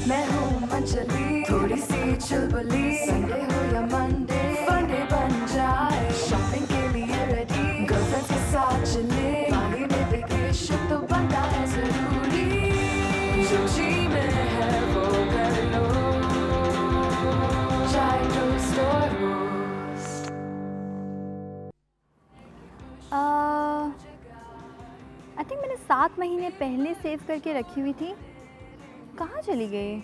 मैं हूँ मंचली, थोड़ी सी चुलबुली, संडे हो या मंडे, फंडे बन जाए, शॉपिंग के लिए रेडी, गर्लफ्रेंड्स के साथ चले, पानी में वेकेशन तो बनता है जरूरी, जो जी में है वो कर लो, चाहे टोस्ट और रोस्ट। आई थिंक मैंने 7 महीने पहले सेव करके रखी हुई थी, कहाँ चली गई?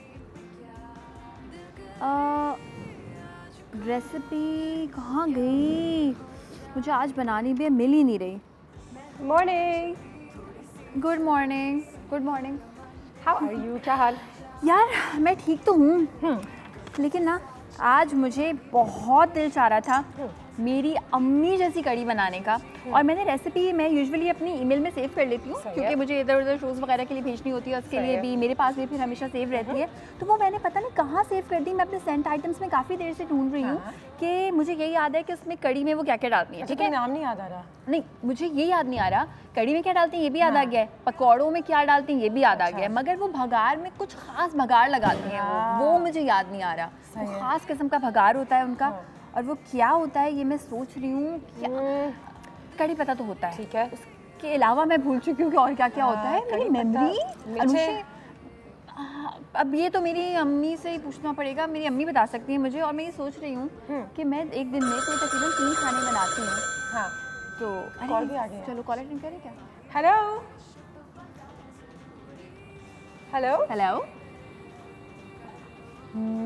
रेसिपी कहाँ गई? मुझे आज बनानी भी है, मिल ही नहीं रही। Morning. Good morning. Good morning. How are you? क्या हाल? यार मैं ठीक तो हूँ, लेकिन ना आज मुझे बहुत दिल चाह रहा था मेरी अम्मी जैसी कढ़ी बनाने का। और मैंने रेसिपी मैं यूजुअली अपनी ईमेल में सेव कर लेती हूँ, क्योंकि मुझे इधर उधर शोज़ वगैरह के लिए भेजनी होती है, उसके लिए भी मेरे पास भी फिर हमेशा सेव रहती है। तो वो मैंने पता नहीं कहाँ सेव कर दी। मैं अपने सेंट आइटम्स में काफ़ी देर से ढूंढ रही हूँ कि मुझे ये याद है कि उसमें कढ़ी में वो क्या क्या डालती है। ठीक है, नाम नहीं याद आ रहा? नहीं, मुझे ये याद नहीं आ रहा कढ़ी में क्या डालती हैं, ये भी याद आ गया है, पकौड़ों में क्या डालती हैं ये भी याद आ गया है, मगर वो भगार में कुछ खास भगार लगाती हैं वो मुझे याद नहीं आ रहा। वो खास किस्म का भगार होता है उनका, और वो क्या होता है ये मैं सोच रही हूँ। कढ़ी पता तो होता है, ठीक है, उसके अलावा मैं भूल चुकी हूँ कि और क्या क्या होता है। मेरी मेमोरी अब ये तो मेरी अम्मी से ही पूछना पड़ेगा, मेरी अम्मी बता सकती है मुझे। और मैं ये सोच रही हूँ कि मैं एक दिन में कोई तकरीबन 3 खाने बनाती हूँ। हाँ, तो कॉल भी आ गया। चलो कॉल अटेंड करें क्या? Hello hello hello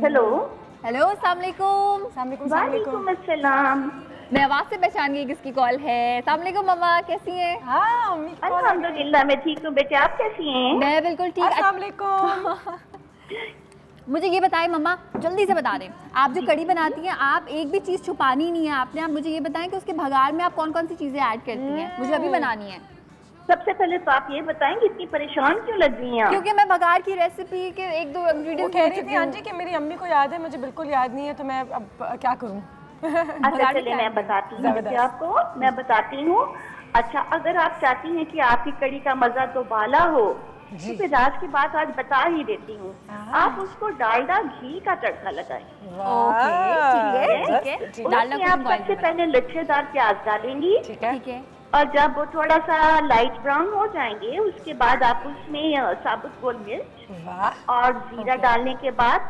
hello hello, अस्सलाम वालेकुम। वालेकुम अस्सलाम। मैं आवाज़ से पहचान गई किसकी कॉल है। अस्सलाम वालेकुम मम्मा, कैसी हैं? हाँ अम्मी, अल्हम्दुलिल्लाह मैं ठीक हूँ बेटे, आप कैसी हैं? मैं बिल्कुल ठीक। अस्सलाम वालेकुम। मुझे ये बताएं मम्मा, जल्दी से बता दें, आप जो कढ़ी बनाती हैं आप एक भी चीज़ छुपानी नहीं है आपने। आप मुझे ये बताएं कि उसके भगार में आप कौन कौन सी चीज़ें ऐड करती हैं, मुझे अभी बनानी है। सबसे पहले तो आप ये बताएंगे इतनी परेशान क्यों लग रही हैं? क्योंकि मैं भगार की रेसिपी के 1-2 इंग्रेडिएंट्स कह रही थी आंटी कि मेरी अम्मी को याद है, मुझे बिल्कुल याद नहीं है, तो मैं अब क्या करूं? अच्छा चलिए मैं बताती हूँ आपको, मैं बताती हूँ। अच्छा, अगर आप चाहती हैं कि आपकी कढ़ी का मजा दोबारा हो, तो फिर आज की बात आज बता ही देती हूँ। आप उसको डालडा घी का तड़का लगाएं। ठीक है। उसमें आप सबसे पहले लच्छेदार प्याज डालेंगी, ठीक है। और जब वो थोड़ा सा लाइट ब्राउन हो जाएंगे उसके बाद आप उसमें साबुत गोल मिर्च और जीरा डालने के बाद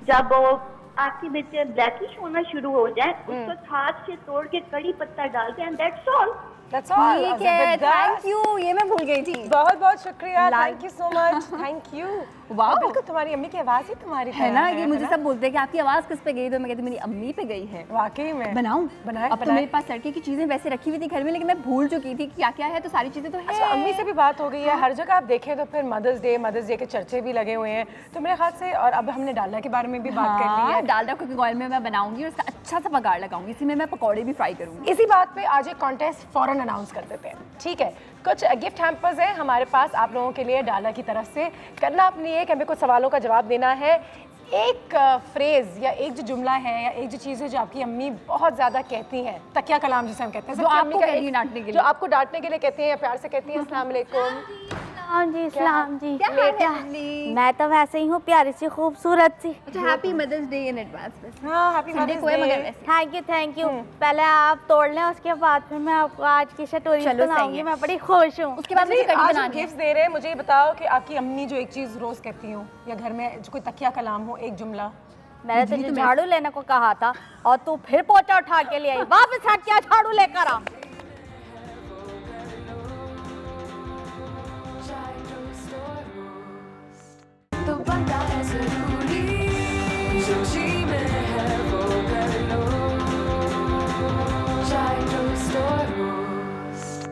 जब वो आपकी मिर्च ब्लैकिश होना शुरू हो जाए उसको हाथ से तोड़ के कड़ी पत्ता डाल के, एंड दैट्स ऑल। ठीक है, थैंक यू, ये मैं भूल गई थी। बहुत बहुत शुक्रिया, thank you so much, thank you. वाह, बिल्कुल तुम्हारी अम्मी की आवाज़ ही तुम्हारी है ना। ये मुझे सब बोलते हैं कि आपकी आवाज़ किस पे गई, तो मैं कहती मेरी अम्मी पे गई है। वाकई में बनाऊं? बनाए। अब तो मेरे पास तड़के की चीज़ें वैसे रखी हुई थी घर में, लेकिन मैं भूल चुकी थी कि क्या क्या है, तो सारी चीज़ें तो है। अच्छा, अम्मी से भी बात हो गई है। हर जगह आप देखें तो फिर मदर्स डे के चर्चे भी लगे हुए हैं, तो मेरे ख्याल से। और अब हमने डालडा के बारे में भी बात कर ली है। डालडा कुकिंग ऑयल में मैं बनाऊंगी और उसका अच्छा सा बघार लगाऊंगी, इसी में मैं पकौड़े भी फ्राई करूंगी। इसी बात पे आज एक कॉन्टेस्ट फौरन अनाउंस कर देते हैं, ठीक है? कुछ गिफ्ट हैम्पर्स हैं हमारे पास आप लोगों के लिए डालडा की तरफ से। करना अपनी एक, हमें कुछ सवालों का जवाब देना है। एक फ्रेज या एक जो जुमला है या एक जो चीज़ है जो आपकी अम्मी बहुत ज़्यादा कहती हैं, तकिया कलाम जिसे हम कहते हैं, जो आपको कहती है डांटने के लिए, जो आपको डांटने के लिए कहती हैं या प्यार से कहती हैं। अस्सलाम वालेकुम। जी इस्लाम जी। बेटा मैं तो वैसे ही हूँ, प्यारी सी खूबसूरत सी। Happy mother's day in advance. हाँ, happy mother's day. Thank you. पहले आप तोड़ लें, उसके बाद फिर मैं आपको आज की स्टोरी सुनाऊंगी। मैं बड़ी खुश हूँ। उसके बाद मुझे कढ़ी बनानी है। गिफ्ट दे रहे हैं, मुझे ये बताओ कि आपकी अम्मी जो एक चीज़ रोज़ कहती हो या घर में जो कोई तकिया कलाम हो, एक जुमला। मैंने तुझे झाड़ू लेने को कहा था और तू फिर पोछा उठा के ले आई। वापस हट के झाड़ू लेकर आ। तो बनता है जरूरी, जो जी में है वो कर लो, चाहे टोस्ट और रोस्ट।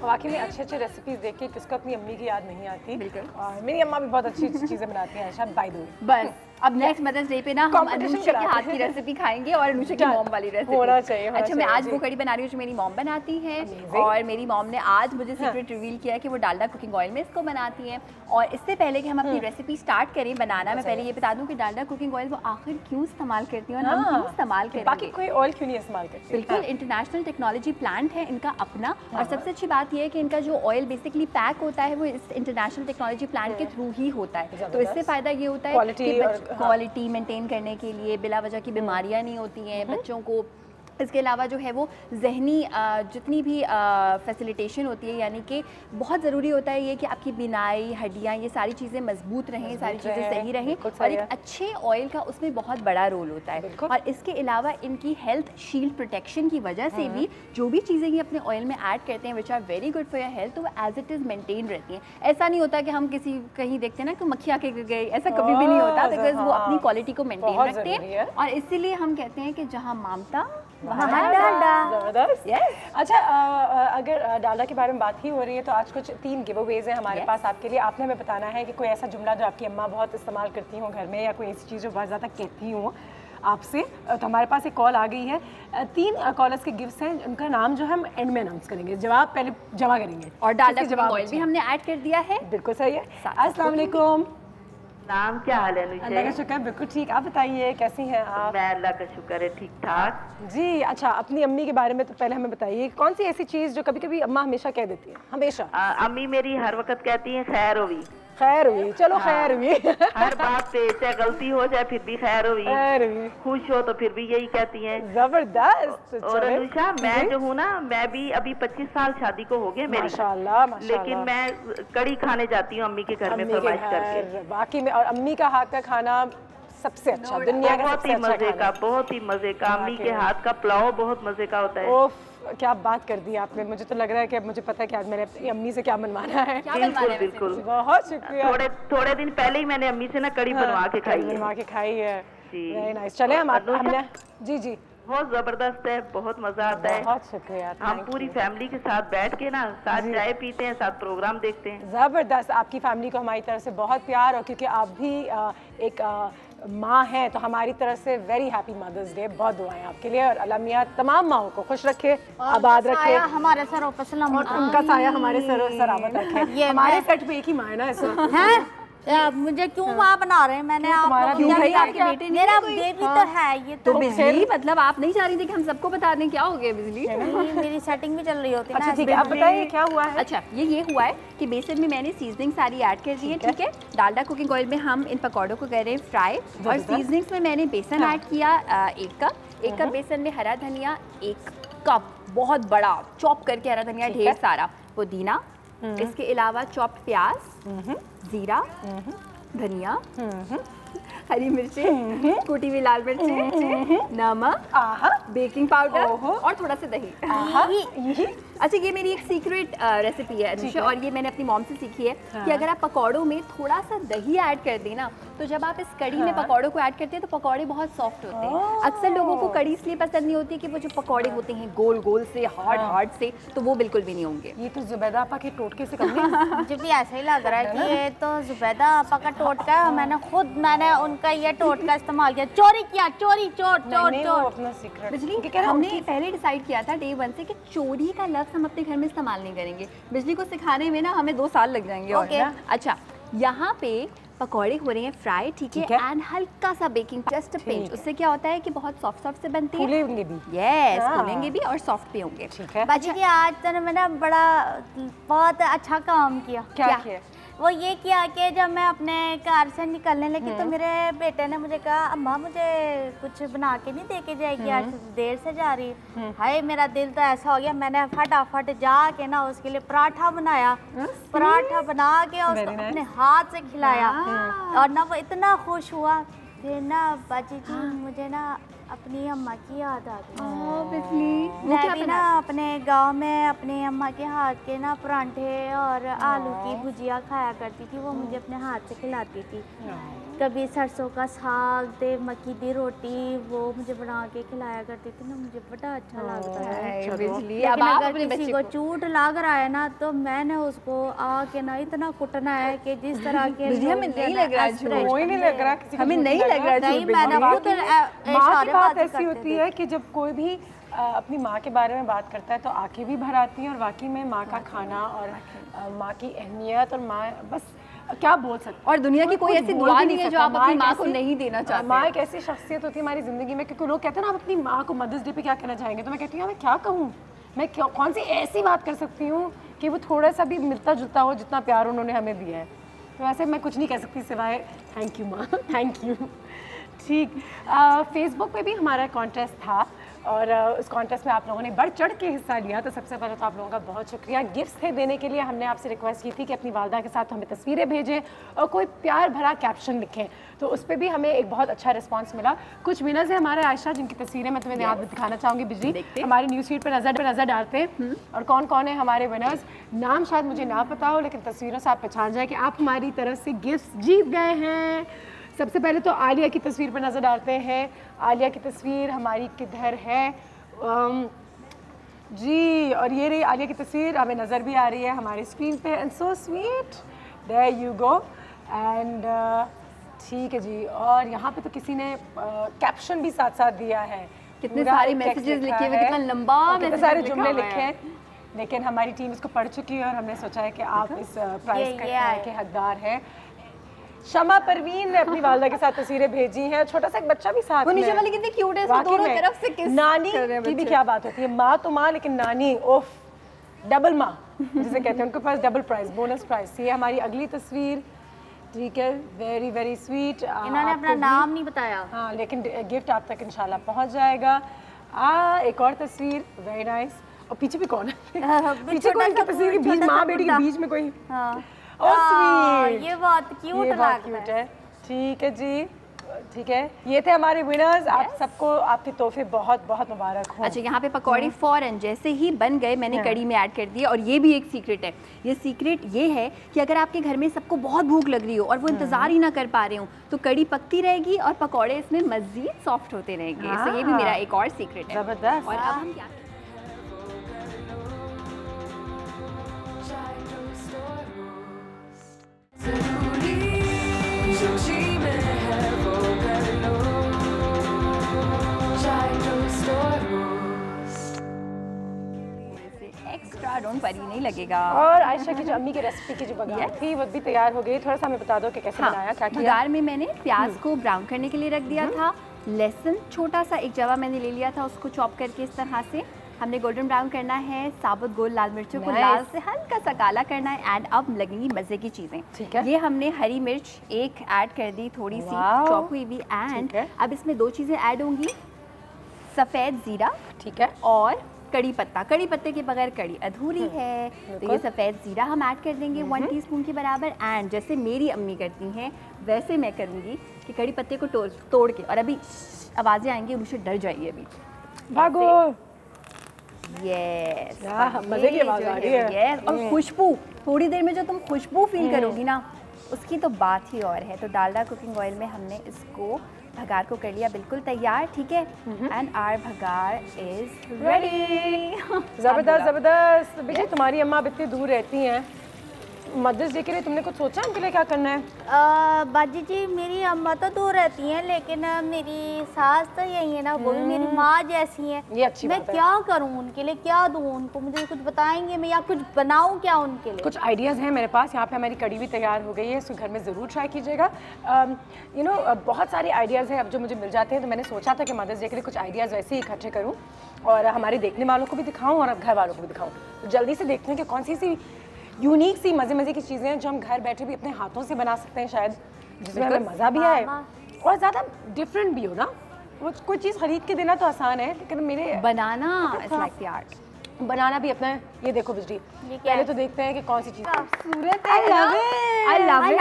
वाकई में अच्छे अच्छे रेसिपीज देख के किसको अपनी अम्मी की याद नहीं आती। बिल्कुल। और मेरी अम्मा भी बहुत अच्छी चीज़ें बनाती हैं, शायद बाय द वे। बस अब नेक्स्ट मदर्स डे पे ना हम अनुषा के हाथ की रेसिपी खाएंगे और अनुषा की मॉम वाली रेसिपी होना चाहिए। अच्छा, मैं आज वो कड़ी बना रही हूँ जो मेरी मॉम बनाती है, और मेरी मॉम ने आज मुझे सीक्रेट रिवील किया कि वो डालडा कुकिंग ऑयल में इसको बनाती है। और इससे पहले कि हम अपनी रेसिपी स्टार्ट करें बनाना, मैं पहले ये बता दूं कि डालडा कुकिंग ऑयल वो आखिर क्यों इस्तेमाल करती है और हम क्यों इस्तेमाल करेंगे। बाकी कोई ऑयल क्यों नहीं इस्तेमाल करती? बिल्कुल, इंटरनेशनल टेक्नोलॉजी प्लांट है इनका अपना, और सबसे अच्छी बात ये है कि इनका जो ऑयल बेसिकली पैक होता है वो इस इंटरनेशनल टेक्नोलॉजी प्लांट के थ्रू ही होता है। तो इससे फ़ायदा ये होता है कि क्वालिटी मेंटेन करने के लिए बिला वजह की बीमारियां नहीं होती हैं बच्चों को। इसके अलावा जो है वो जहनी जितनी भी फैसिलिटेशन होती है, यानी कि बहुत ज़रूरी होता है ये कि आपकी बिनाई, हड्डियाँ, ये सारी चीज़ें मजबूत रहें, सारी चीज़ें सही रहें, और एक अच्छे ऑयल का उसमें बहुत बड़ा रोल होता है। और इसके अलावा इनकी हेल्थ शील्ड प्रोटेक्शन की वजह से भी जो भी चीज़ें ये अपने ऑयल में ऐड करते हैं which are very good for your health, तो वो एज इट इज़ मेंटेन रहती हैं। ऐसा नहीं होता कि हम किसी कहीं देखते हैं ना कि मक्खी आके गिर गई, ऐसा कभी भी नहीं होता, बिकॉज वो अपनी क्वालिटी को मेंटेन रखते हैं। और इसीलिए हम कहते हैं कि जहाँ ममता वहाँ डालडा। जबरदस्त। अच्छा, अगर डालडा के बारे में बात ही हो रही है तो आज कुछ 3 गिवअवेज हैं हमारे पास आपके लिए। आपने हमें बताना है कि कोई ऐसा जुमला जो आपकी अम्मा बहुत इस्तेमाल करती हो घर में, या कोई ऐसी चीज़ जो बहुत ज़्यादा कहती हो आपसे। तो हमारे पास एक कॉल आ गई है। 3 कॉलर्स के गिफ्ट्स हैं, उनका नाम जो हम एंड में अनाउंस करेंगे, जवाब पहले जमा करेंगे। और डालडा कुकिंग ऑयल भी हमने ऐड कर दिया है। बिल्कुल सही है। अस्सलाम वालेकुम। नाम क्या हाल है अनुषा? अल्लाह का शुक्र, बिल्कुल ठीक। आप बताइए कैसी हैं आप? मैं अल्लाह का शुक्र है ठीक ठाक जी। अच्छा, अपनी अम्मी के बारे में तो पहले हमें बताइए, कौन सी ऐसी चीज़ जो कभी कभी अम्मा हमेशा कह देती है? हमेशा अम्मी मेरी हर वक्त कहती हैं खैर हुई। खैर हुई, चलो खैर हुई। हर बात पे चाहे गलती हो जाए फिर भी खैर हुई, खैर हुई। खुश हो तो फिर भी यही कहती हैं। जबरदस्त। और अनुषा, मैं जो हूँ ना, मैं भी अभी 25 साल शादी को हो गए मेरी, माशाल्लाह, लेकिन मैं कड़ी खाने जाती हूँ अम्मी के घर में फरमाइश करके। बाकी में, और अम्मी का हाथ का खाना सबसे अच्छा दुनिया का, बहुत ही मजे का, बहुत ही मजे का। अम्मी के हाथ का पुलाव बहुत मजे का होता है। क्या बात कर दी आपने, मुझे तो लग रहा है कि अब मुझे पता है कि आज मैंने अपनी अम्मी से क्या मनवाना है। बिल्कुल बिल्कुल, बहुत शुक्रिया। थोड़े दिन पहले ही मैंने अम्मी से ना कड़ी बनवा के खाई है। Very nice. चले हमने जी बहुत जबरदस्त है, बहुत मजा आता है। बहुत शुक्रिया। हम पूरी फैमिली के साथ बैठ के ना साथ चाय पीते हैं, साथ प्रोग्राम देखते हैं। जबरदस्त। आपकी फैमिली को हमारी तरफ से बहुत प्यार, और क्योंकि आप भी एक माँ हैं तो हमारी तरफ से वेरी हैप्पी मदर्स डे। बहुत दुआएं आपके लिए, और अल्लाह मियां तमाम माओं को खुश रखे, आबाद रखे, हमारे सरों पर सलाम, और उनका साया हमारे सरों पर सलामत रखे। हमारे सेट पे एक ही माँ है ना इस वक्त। मुझे क्यों माँ बना रहे हैं? मैंने मेरा बेबी तो है ये तो बिजली, मतलब आप नहीं चाह रही थी कि हम सबको बता दें क्या हो गया बिजली? मेरी सेटिंग भी चल रही होती है ना। ठीक है, अब बताइए क्या हुआ है? अच्छा, ये हुआ है कि बेसन में मैंने सीजनिंग सारी ऐड कर दी है, ठीक है। डालडा कुकिंग ऑयल में हम इन पकौड़ों को कर रहे हैं फ्राई, और सीजनिंग्स में मैंने बेसन ऐड किया 1 कप बेसन में हरा धनिया 1 कप, बहुत बड़ा चॉप करके हरा धनिया, ढेर सारा पुदीना, इसके अलावा चॉप्ड प्याज, जीरा, धनिया, हरी मिर्चें, कुटी हुई लाल मिर्चें, नमक, बेकिंग पाउडर और थोड़ा सा दही। अच्छा, ये मेरी एक सीक्रेट रेसिपी है अनुषा, और ये मैंने अपनी मॉम से सीखी है कि अगर आप पकौड़ों में थोड़ा सा दही ऐड कर दें ना, तो जब आप इस कड़ी में पकौड़ों को ऐड करते हैं तो पकौड़े बहुत सॉफ्ट होते हैं। अक्सर लोगों को कड़ी इसलिए पसंद नहीं होती कि वो जो पकौड़े होते हैं गोल गोल से, हार्ड से, तो वो बिल्कुल भी नहीं होंगे। ये तो जुबैदा आपा के टोटके से कम नहीं। मुझे भी ऐसा ही लग रहा है कि ये तो जुबैदा आपा का टोटका है। मैंने उनका ये टोटका इस्तेमाल किया, चोरी किया, चोरी अपना सीक्रेट। बिजली, हमने पहले डिसाइड किया था डे 1 से कि चोरी का लफ्ज़ हम अपने घर में इस्तेमाल नहीं करेंगे। बिजली को सिखाने में ना हमें 2 साल लग जाएंगे। Okay. अच्छा, यहाँ पे पकौड़े हो रहे हैं फ्राई, ठीक है, एंड हल्का सा बेकिंग, जस्ट पिंच। उससे क्या होता है कि बहुत सॉफ्ट से बनते हैं, फूलेंगे भी। यस, फूलेंगे भी और सॉफ्ट भी होंगे। ठीक है। बाजी की आज तो मैंने बहुत अच्छा काम किया। क्या किया? वो ये किया कि जब मैं अपने कार से निकलने लगी तो मेरे बेटे ने मुझे कहा, अम्मा मुझे कुछ बना के नहीं दे के जाएगी, आज देर से जा रही। हाय, मेरा दिल तो ऐसा हो गया, मैंने फटाफट जाके ना उसके लिए पराठा बनाया, पराठा बना के उसको अपने हाथ से खिलाया, और ना वो इतना खुश हुआ। फिर ना बाजी जी मुझे ना अपनी अम्मा की याद आ गई। ऑब्वियसली मैं भी ना अपने गांव में अपनी अम्मा के हाथ के ना परांठे और आलू की भुजिया खाया करती थी। वो मुझे अपने हाथ से खिलाती थी। कभी सरसों का साग ते मक्की दी रोटी वो मुझे बना के खिलाया करती थी ना, मुझे बड़ा अच्छा लगता है। लेकिन अगर किसी को चूट लग रहा है ना तो मैंने उसको आके ना इतना कुटना है कि जिस तरह के हमें नहीं लग रहा है, कोई नहीं लग रहा किसी को, हमें नहीं लग रहा है। नहीं, मैंने खुद माँ की बात ऐसी होती है कि जब कोई भी अपनी माँ के बारे में बात करता है तो आंखें भी भर आती हैं। और वाकई में माँ का खाना और माँ की अहमियत और माँ बस क्या बोल सकते। और दुनिया की कोई ऐसी दुआ नहीं है जो आप अपनी माँ को नहीं देना चाहते। माँ एक ऐसी शख्सियत होती है हमारी ज़िंदगी में, क्योंकि लोग कहते हैं ना आप अपनी माँ को मदर्स डे पे क्या कहना चाहेंगे, तो मैं कहती हूँ मैं क्या कहूँ, मैं कौन सी ऐसी बात कर सकती हूँ कि वो थोड़ा सा भी मिलता जुलता हो जितना प्यार उन्होंने हमें दिया है। तो वैसे मैं कुछ नहीं कह सकती सिवाय थैंक यू माँ, थैंक यू। ठीक, फेसबुक पे भी हमारा कॉन्टेस्ट था और उस कॉन्टेस्ट में आप लोगों ने बढ़ चढ़ के हिस्सा लिया, तो सबसे पहले तो आप लोगों का बहुत शुक्रिया। गिफ्ट्स थे देने के लिए, हमने आपसे रिक्वेस्ट की थी कि अपनी वालदा के साथ हमें तस्वीरें भेजें और कोई प्यार भरा कैप्शन लिखें, तो उस पर भी हमें एक बहुत अच्छा रिस्पांस मिला। कुछ विनर्स हैं हमारे आयशा, जिनकी तस्वीरें मैं तुम्हें यहाँ दिखाना चाहूँगी। बिजली हमारी न्यूज़ फीड पर नज़र डालते हैं और कौन कौन है हमारे विनर्स। नाम शायद मुझे ना पता हो, लेकिन तस्वीरों से आप पहचान जाए कि आप हमारी तरफ से गिफ्ट जीत गए हैं। सबसे पहले तो आलिया की तस्वीर पर नज़र डालते हैं। आलिया की तस्वीर हमारी किधर है जी, और ये रही आलिया की तस्वीर, हमें नज़र भी आ रही है हमारी स्क्रीन पे। And so sweet, there you go. And ठीक है जी, और यहाँ पे तो किसी ने कैप्शन भी साथ साथ दिया है, कितने सारे मैसेजेस लिखे हुए, कितना लंबा कितने सारे जुमले लिखे हैं, लेकिन हमारी टीम इसको पढ़ चुकी है और हमने सोचा है कि आप इस प्राइज़ के हकदार हैं। शमा परवीन ने अपनी वालदा के साथ तस्वीरें भेजी हैं, छोटा सा एक बच्चा भी साथ में। नीचे वाली कितनी क्यूट है, दोनों तरफ से किस नानी की भी क्या बात होती है, माँ तो माँ लेकिन नानी ओफ, डबल माँ जिसे कहते हैं, उनके पास डबल प्राइज, बोनस प्राइज। ये हमारी अगली तस्वीर, ठीक है, वेरी वेरी स्वीट। इन्होंने अपना नाम नहीं बताया, हाँ, लेकिन गिफ्ट आप तक इंशाल्लाह पहुँच जाएगा। एक और तस्वीर, वेरी नाइस। और पीछे भी कौन है? पीछे कोई तस्वीर के बीच, माँ बेटी के बीच में कोई, ये बहुत क्यूट लगता है। ठीक है जी, ठीक है, ये थे हमारे विनर्स। आप सबको आपके तोहफे बहुत बहुत मुबारक हो। अच्छा, यहाँ पे पकौड़ी फौरन जैसे ही बन गए मैंने कड़ी में ऐड कर दिया। और ये भी एक सीक्रेट है, ये सीक्रेट ये है कि अगर आपके घर में सबको बहुत भूख लग रही हो और वो इंतजार ही ना कर पा रहे हो तो कड़ी पकती रहेगी और पकौड़े इसमें मज़ीद सॉफ्ट होते रहेंगे। तो ये भी मेरा एक और सीक्रेट है। जबरदस्त। और अब हम क्या एक्स्ट्रा डोंट वरी, नहीं लगेगा। और आयशा की जो अम्मी की रेसिपी की जो बघार थी वो भी तैयार हो गई। थोड़ा सा हमें बता दो कि कैसे बनाया, क्या किया। बघार में मैंने प्याज को ब्राउन करने के लिए रख दिया था। लहसुन छोटा सा एक जवा मैंने ले लिया था, उसको चॉप करके इस तरह से हमने गोल्डन ब्राउन करना है। साबुत गोल लाल मिर्चों को लाल से हल्का सा काला करना है। एंड अब लगेंगी मज़े की चीज़ें, ठीक है। ये हमने हरी मिर्च एक ऐड कर दी, थोड़ी सी चॉप हुई भी। एंड अब इसमें दो चीज़ें ऐड होंगी, सफ़ेद ज़ीरा, ठीक है, और कड़ी पत्ता। कड़ी पत्ते के बगैर कड़ी अधूरी है, तो ये सफ़ेद ज़ीरा हम ऐड कर देंगे 1 टीस्पून के बराबर। एंड जैसे मेरी अम्मी करती हैं वैसे मैं करूँगी कि कड़ी पत्ते को तोड़ के, और अभी आवाज़ें आएंगी, मुझे डर जाइए अभी, भागो। यस, मज़े की आवाज़ आ रही है। यस, और खुशबू, थोड़ी देर में जो तुम खुशबू फील करोगी ना, उसकी तो बात ही और है। तो डालडा कुकिंग ऑयल में हमने इसको भगार को कर लिया बिल्कुल तैयार, ठीक है। एंड आवर भगार इज रेडी। ज़बरदस्त ज़बरदस्त। बेटी तुम्हारी अम्मा अब इतनी दूर रहती हैं, मदर्स डे के लिए तुमने कुछ सोचा उनके लिए क्या करना है? बाजी जी, मेरी अम्मा तो दूर रहती हैं लेकिन मेरी सास तो यही है ना, वो भी मेरी माँ जैसी हैं। ये अच्छी मैं बात है। क्या करूँ उनके लिए, क्या दूँ उनको, मुझे कुछ बताएंगे मैं, या कुछ बनाऊँ क्या उनके लिए? कुछ आइडियाज़ हैं मेरे पास। यहाँ पे हमारी कड़ी भी तैयार हो गई है, इसको घर में ज़रूर ट्राई कीजिएगा। यू नो, बहुत सारे आइडियाज़ हैं अब जो मुझे मिल जाते हैं, तो मैंने सोचा था कि मदर्स डे के लिए कुछ आइडियाज़ वैसे ही इकट्ठे करूँ और हमारे देखने वालों को भी दिखाऊँ और अब घर वालों को भी दिखाऊँ। तो जल्दी से देखते हैं कि कौन सी सी यूनिक सी मज़े की चीज़ें हैं जो हम घर बैठे भी अपने हाथों से बना सकते हैं, शायद जिसमें हमें मज़ा भी आए और ज़्यादा डिफरेंट भी हो ना। वो कोई चीज़ खरीद के देना तो आसान है, लेकिन मेरे बनाना इज लाइक द आर्ट। बनाना भी अपना है। ये देखो बिजली, पहले तो देखते हैं कि कौन सी चीज़ खूबसूरत है। I love it।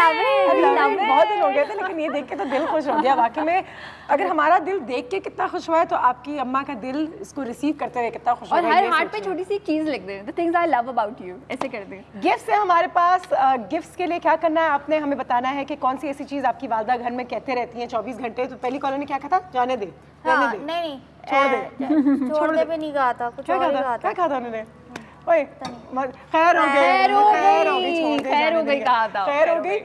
बहुत दिन हो गए थे, लेकिन ये देख के तो दिल खुश हो गया वाकई में। अगर हमारा दिल देख के कितना खुश हुआ है तो आपकी अम्मा का दिल इसको रिसीव करते हुए कितना खुश और होगा। हर हार्ट पे छोटी सी चीज लिख दे, the things I love about you, ऐसे कर दे। गिफ्ट्स है हमारे पास। गिफ्ट्स के लिए क्या करना है, आपने हमें बताना है कि कौन सी ऐसी चीज़ आपकी वालदा घर में कहते रहती हैं 24 घंटे। तो पहली कॉलोनी क्या कहा था, जाने दे, रहने दे, नहीं छोड़ दे, छोड़ दे भी नहीं कहा था, कुछ और ही कहा था। क्या कहा था उन्होंने? ओए खैर हो गई, खैर हो गई कहा था, खैर हो गई।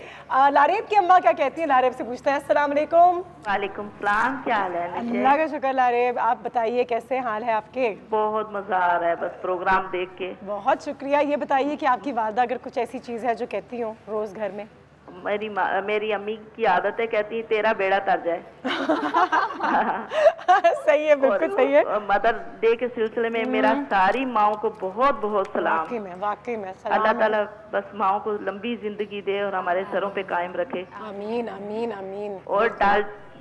लारेब की अम्मा क्या कहती है, लारेब से पूछते हैं। अस्सलाम वालेकुम। वालेकुम सलाम, क्या हाल है? अल्लाह का शुक्र। लारेब आप बताइए कैसे हाल है आपके? बहुत मजा आ रहा है बस प्रोग्राम देख के। बहुत शुक्रिया। ये बताइए कि आपकी वालदा अगर कुछ ऐसी चीज़ है जो कहती हो रोज़ घर में? मेरी अम्मी की आदत है, कहती है तेरा बेड़ा तर जाए। सही है, बिल्कुल सही है। मदर डे के सिलसिले में मेरा सारी माओ को बहुत बहुत सलाम। वाकई में अल्लाह ताला बस माओ को लंबी जिंदगी दे और हमारे सरों पे कायम रखे। आमीन आमीन आमीन। और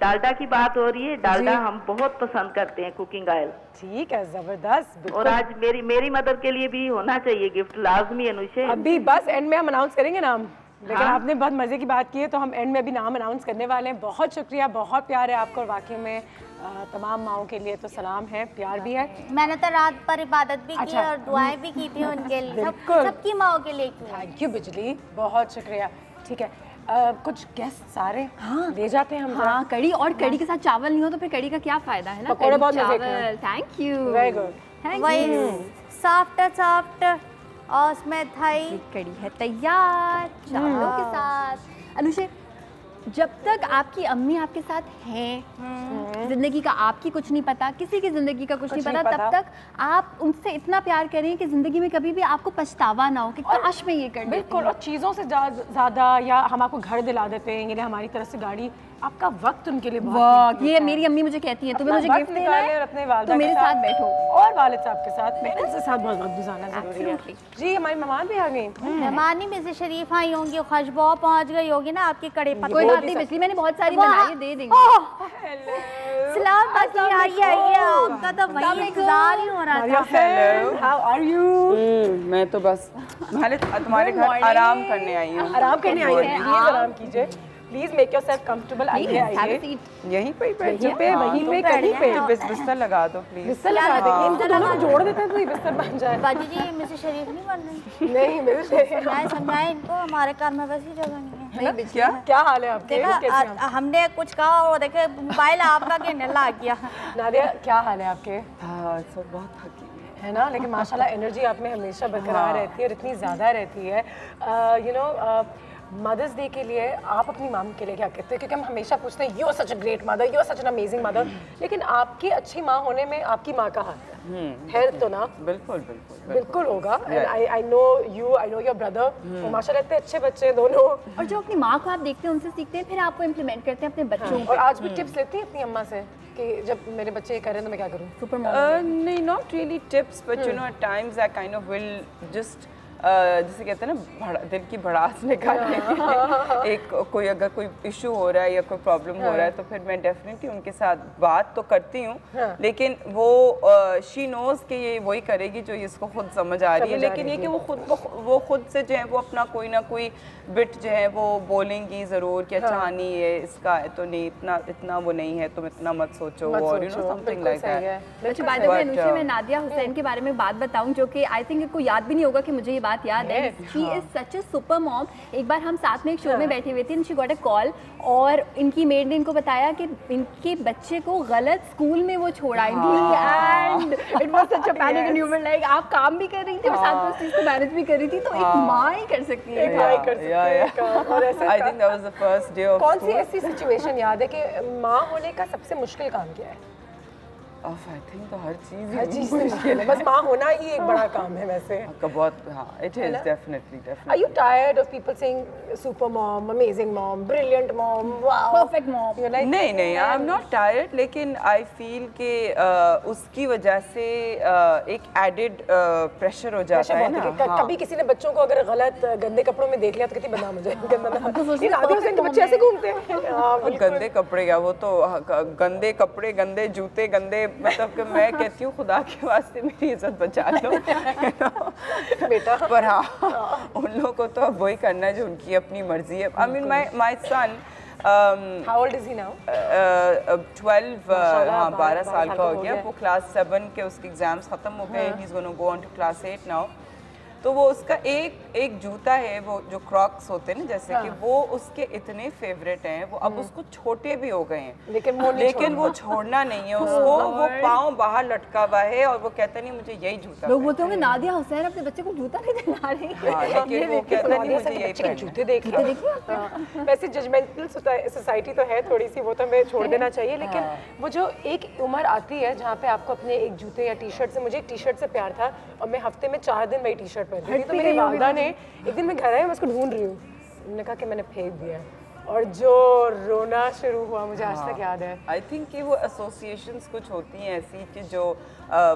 डालडा की बात हो रही है, डालडा हम बहुत पसंद करते हैं, कुकिंग ऑयल। ठीक है, जबरदस्त। और आज मेरी मदर के लिए भी होना चाहिए गिफ्ट, लाजमी है अनुषे। अभी बस एंड में हम अनाउंस करेंगे नाम, लेकिन आपने बहुत मजे की बात की है तो हम एंड में भी नाम अनाउंस करने वाले हैं। बहुत शुक्रिया, बहुत प्यार है आपको और वाकई में तमाम माओं के लिए तो सलाम है, प्यार भी है। मैंने तो रात पर इबादत भी की और दुआएं भी की थी उनके लिए, सबकी माओं के लिए की। थैंक यू बिजली, बहुत शुक्रिया। ठीक है, कुछ गेस्ट सारे ले जाते हैं हम। हाँ, कड़ी, और कड़ी के साथ चावल नहीं हो तो फिर कड़ी का क्या फायदा है ना। पकौड़े बहुत मजे के हैं। Thank you, very good, thank वही यू। सॉफ्ट और उसमें थाई कड़ी है तैयार चावलों के साथ। अनुषे, जब तक आपकी अम्मी आपके साथ हैं, जिंदगी का आपकी कुछ नहीं पता, किसी की जिंदगी का कुछ नहीं पता, तब तक आप उनसे इतना प्यार करें कि जिंदगी में कभी भी आपको पछतावा ना हो कि काश मैं ये कर देती। बिल्कुल। और चीज़ों से ज़्यादा या हम आपको घर दिला देते हैं या हमारी तरफ से गाड़ी, आपका वक्त उनके लिए बहुत। ये मेरी अम्मी मुझे कहती है, तुम्हें मुझे गिफ्ट देना है अपने वालिदा तो मेरे साथ बैठो और वालिद साहब के साथ, पेरेंट्स के साथ बहुत वक्त गुजारना जरूरी है। जी, हमारी मेहमान भी आ गई। मेहमान ही में से शरीफ आई होंगी, खुशबू पहुंच गई होगी ना आपकी कड़े पर। कोई बात नहीं, पिछली मैंने बहुत सारी बनाई है, दे देंगे। सलाम बाकी, आइए आपका तो वही इंतजार ही हो रहा था। Hello, how are you? मैं तो बस तुम्हारे घर आराम करने आई हूँ। आराम करने आई हैं? प्लीज आराम कीजिए, प्लीज मेक योरसेल्फ कंफर्टेबल। आइए आइए, यहीं पे वहीं पे कहीं पे बिस्तर लगा दो प्लीज। बिस्तर लगा देंगे, इनको दोनों को जोड़ देते हैं तो ये बिस्तर बन जाए। बाजी जी मिसेस शरीफ नहीं बन रही? नहीं मिसेस, समझाए इनको, हमारे घर में वैसी जगह नहीं है। क्या हाल है आपके? देखा हमने कुछ कहा और देखे मोबाइल आपका गिरने लग गया। नादिया क्या हाल है आपके? हाँ, सब बहुत थकी है ना, लेकिन माशाल्लाह एनर्जी आप में हमेशा बरकरार रहती है और इतनी ज़्यादा रहती है। यू नो, मदर्स डे के लिए आप अपनी माम के लिए क्या कहते हैं? क्योंकि हम हमेशा पूछते हैं you are such a great mother, you are such an amazing mother, लेकिन आपकी अच्छी माँ होने में आपकी माँ का हाथ है तो ना? बिल्कुल बिल्कुल बिल्कुल होगा। I know you, I know your brother, माशाल्लाह इतने अच्छे बच्चे हैं दोनों। और जो अपनी माँ को आप देखते हैं, उनसे सीखते हैं, फिर आपको इम्प्लीमेंट करते हैं अपने बच्चों और आज भी टिप्स लेती हैं अपनी अम्मा से कि जब मेरे बच्चे ये करें तो मैं क्या करूँ? सुपर नहीं, not really tips, but you know at times I kind of will just जिसे कहते हैं ना दिल की भड़ास निकालने के लिए एक कोई अगर कोई इशू हो रहा है या कोई प्रॉब्लम हो रहा है तो फिर मैं डेफिनेटली उनके साथ बात तो करती हूँ, लेकिन वो शी नोज कि ये वही करेगी जो इसको खुद समझ आ रही है, लेकिन ये कि वो खुद से जो है वो अपना कोई ना कोई बिट जो है वो बोलेंगी ज़रूर कि अच्छा हाँ नहीं है इसका है तो नहीं इतना वो नहीं है, तुम इतना मत सोचो, और you know something like that. अच्छा, बाय द वे अनुषा, मैं नादिया हुसैन के बारे में बात बताऊं जो कि आई थिंक इनको याद भी नहीं होगा कि मुझे ये बात याद है। She is such a super mom. एक बार हम साथ में एक शो में बैठे हुए थे and she got a call और इनकी मेड ने इनको बताया कि इनके बच्चे को गलत स्कूल में वो छोड़ आई थी and it was such a panic and you were like आप काम भी कर रही थी और साथ में उस चीज को मैनेज भी कर रही थी, तो एक माँ ही कर सकती है। और ऐसे I think that was the first day of कौन सी ऐसी सिचुएशन याद है कि माँ होने का सबसे मुश्किल काम क्या है? आई थिंक तो हर चीज़ मुश्किल है, बस माँ होना ही एक बड़ा काम है वैसे। बहुत, हाँ, it is definitely. Are you tired of people saying super mom, amazing mom, brilliant mom, wow, perfect mom? You're like, नहीं, आई एम नॉट टायर्ड, लेकिन आई फील कि उसकी वजह से एक एडेड प्रेशर हो जाता है ना। कभी किसी ने बच्चों को अगर गलत गंदे कपड़ों में देख लिया तो कहती बदनाम हो जाए, बच्चे ऐसे घूमते हैं। गंदे कपड़े क्या, वो तो गंदे कपड़े, गंदे जूते, गंदे मतलब कि मैं कहती हूँ खुदा के वास्ते मेरी इज्जत बचा लो बेटा। पर हाँ उन लोगों को तो अब वही करना है जो उनकी अपनी मर्जी है। I mean my son How old is he now? 12 हाँ 12 साल का हो गया। वो क्लास 7 के उसके एग्जाम्स ख़त्म हो गए। He is gonna go on to class 8 now. तो वो उसका एक जूता है वो जो क्रॉक्स होते हैं ना जैसे कि वो उसके इतने फेवरेट हैं वो अब उसको छोटे भी हो गए हैं लेकिन वो छोड़ना नहीं है उसको। वो पाँव बाहर लटका हुआ है और वो कहता नहीं मुझे यही जूता। लोग बोलते होंगे नादिया हुसैन अपने बच्चे को जूता नहीं दिला रही है लेकिन वो कहता नहीं मुझे यही पहनना है। जूते देखिए वैसे जजमेंटल सोसाइटी तो है थोड़ी सी, वो तो हमें छोड़ देना चाहिए, लेकिन वो जो एक उम्र आती है जहाँ पे आपको अपने एक जूते या टी शर्ट से, मुझे एक टी शर्ट से प्यार था और मैं हफ्ते में 4 दिन वही टी शर्ट पहनती थी। तो मेरी वालिदा ने एक दिन मैं घर आई मैं उसको ढूंढ रही हूँ, उन्होंने कहा कि मैंने फेंक दिया और जो रोना शुरू हुआ मुझे आज तक याद है। आई थिंक कि वो एसोसिएशंस कुछ होती हैं ऐसी कि जो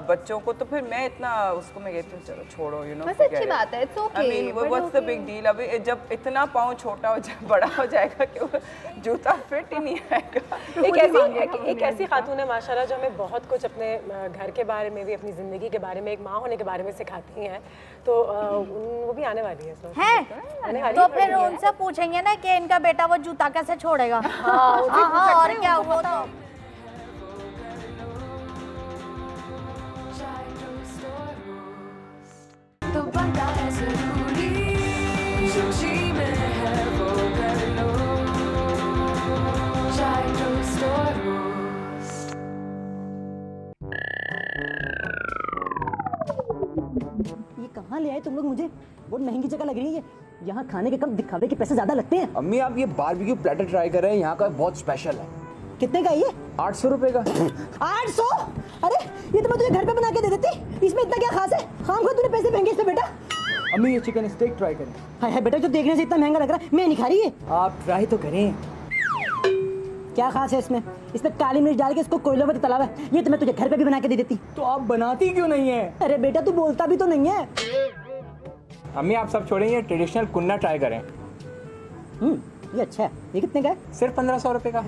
बच्चों को, तो फिर मैं इतना उसको मैं कहती हूँ चलो छोड़ो यू नो। बस अच्छी बात है, it's okay. I mean what's the big deal. अभी जब इतना पाँव छोटा हो जाए बड़ा हो जाएगा कि वो जूता फिट ही नहीं आएगा। एक ऐसी खातून है माशाल्लाह जो हमें बहुत कुछ अपने घर के बारे में भी, अपनी ज़िंदगी के बारे में, एक माँ होने के बारे में सिखाती हैं, तो वो भी आने वाली है। तो फिर उनसे पूछेंगे ना कि इनका बेटा वो जूता कैसे छोड़ेगा। हाँ और क्या हुआ तो तो बनता है जरूरी जो जी में है वो कर लो। चाय टोस्ट और रोस्ट। ये कहाँ ले आए तुम लोग मुझे? बहुत महंगी जगह लग रही है ये। यहाँ खाने के कम दिखावे के पैसे ज्यादा लगते हैं। अम्मी आप ये बारबेक्यू प्लेटर ट्राई कर रहे हैं, यहाँ का बहुत स्पेशल है। कितने का ये? 800 रुपए का। 800? अरे ये तो मैं तुझे घर पे बना के दे देती, इसमें इतना क्या खास है? खाम खा तूने पैसे महंगे इसमें बेटा। अम्मी ये चिकन स्टेक ट्राई करें। हाय हाय बेटा जो देखने से इतना महंगा लग रहा है मैं नहीं खा रही है। आप ट्राई तो करें। क्या खास है इसमें? इसमें काली मिर्च डाल के इसको कोयलों में तला है, ये तो मैं तुझे घर पे भी बना के दे देती। तो आप बनाती क्यों नहीं है? अरे बेटा तू बोलता भी तो नहीं है। अम्मी आप सब छोड़ें, ये ट्रेडिशनल कुन्ना ट्राई करें। ये अच्छा है। ये कितने का है? सिर्फ 1500 रुपए का।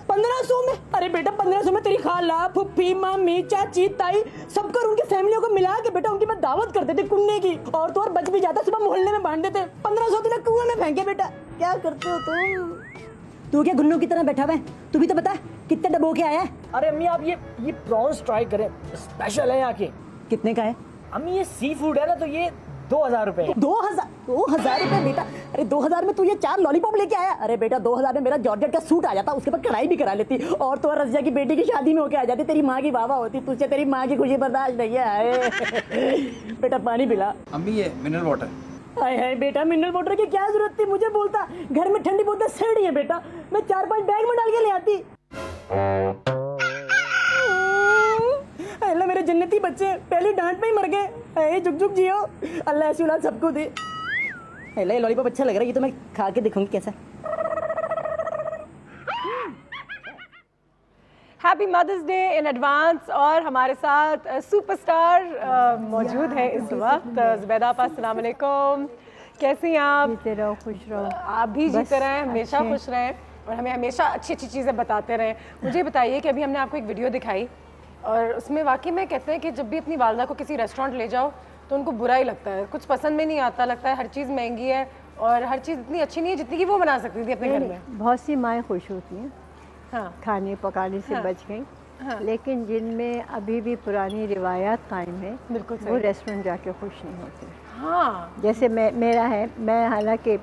1500 में? अरे बेटा 1500 में तेरी खाला, फुफ्फी, मम्मी, चाची, ताई सबको उनकी फैमिलियों को मिला के बेटा उनकी मैं दावत कर देते कुन्ने की, और तो और बच भी जाता, सुबह मोहल्ले में बांट देते। 1500 तूने कुएं में फेंके बेटा। क्या करते हो तुम? तू क्या गुन्नों की तरह बैठा हुआ है? तू भी तो बता कितने डब्बो के आया है? अरे अम्मी आप ये प्रॉन्स ट्राई करें, स्पेशल है यहाँ के। कितने का है? अम्मी ये सी फूड है ना तो ये 2000 रुपए। 2000 रुपए बेटा? अरे 2000 में तू ये 4 लॉलीपॉप लेके आया? अरे बेटा 2000 में मेरा जॉर्जेट का सूट आ जाता, उसके बाद कढ़ाई भी करा लेती, और तो रजिया की बेटी की शादी में होके आ जाती, तेरी माँ की वाह होती। तुझसे तेरी माँ की खुशी बर्दाश्त नहीं है। बेटा पानी पिला। अम्मी ये मिनरल वाटर। हाय हाय बेटा मिनरल वाटर की क्या जरूरत थी? मुझे बोलता घर में ठंडी बोतल सड़ी है बेटा, मैं 4-5 बैग में डाल के ले आती। अल्लाह मेरे जन्नती बच्चे पहली डांट में ही मर गए। जुग जुग जियो, अल्लाह ऐसी औलाद सबको दे। अल्लाह ये लॉलीपॉप अच्छा लग रहा है, ये तो मैं खा के देखूंगी कैसा। Happy mother's day in advance. और हमारे साथ सुपरस्टार मौजूद है इस वक्त। ज़ुबैदा आपा अस्सलाम वालेकुम, कैसी हैं आप? जीते रहो, खुश रहो। आप भी जीते रहें, हमेशा खुश रहें और हमें हमेशा अच्छी अच्छी चीज़ें बताते रहें। मुझे बताइए कि अभी हमने आपको एक वीडियो दिखाई और उसमें वाकई में कहते हैं कि जब भी अपनी वालदा को किसी रेस्टोरेंट ले जाओ तो उनको बुरा ही लगता है, कुछ पसंद में नहीं आता, लगता है हर चीज़ महंगी है और हर चीज़ इतनी अच्छी नहीं है जितनी कि वो बना सकती थी अपने घर में। बहुत सी माएँ खुश होती हैं हाँ खाने पकाने से बच गई, लेकिन जिनमें अभी भी पुरानी रिवायात कायम है बिल्कुल वो रेस्टोरेंट जाके खुश नहीं होते। हाँ जैसे मेरा है, मैं हालांकि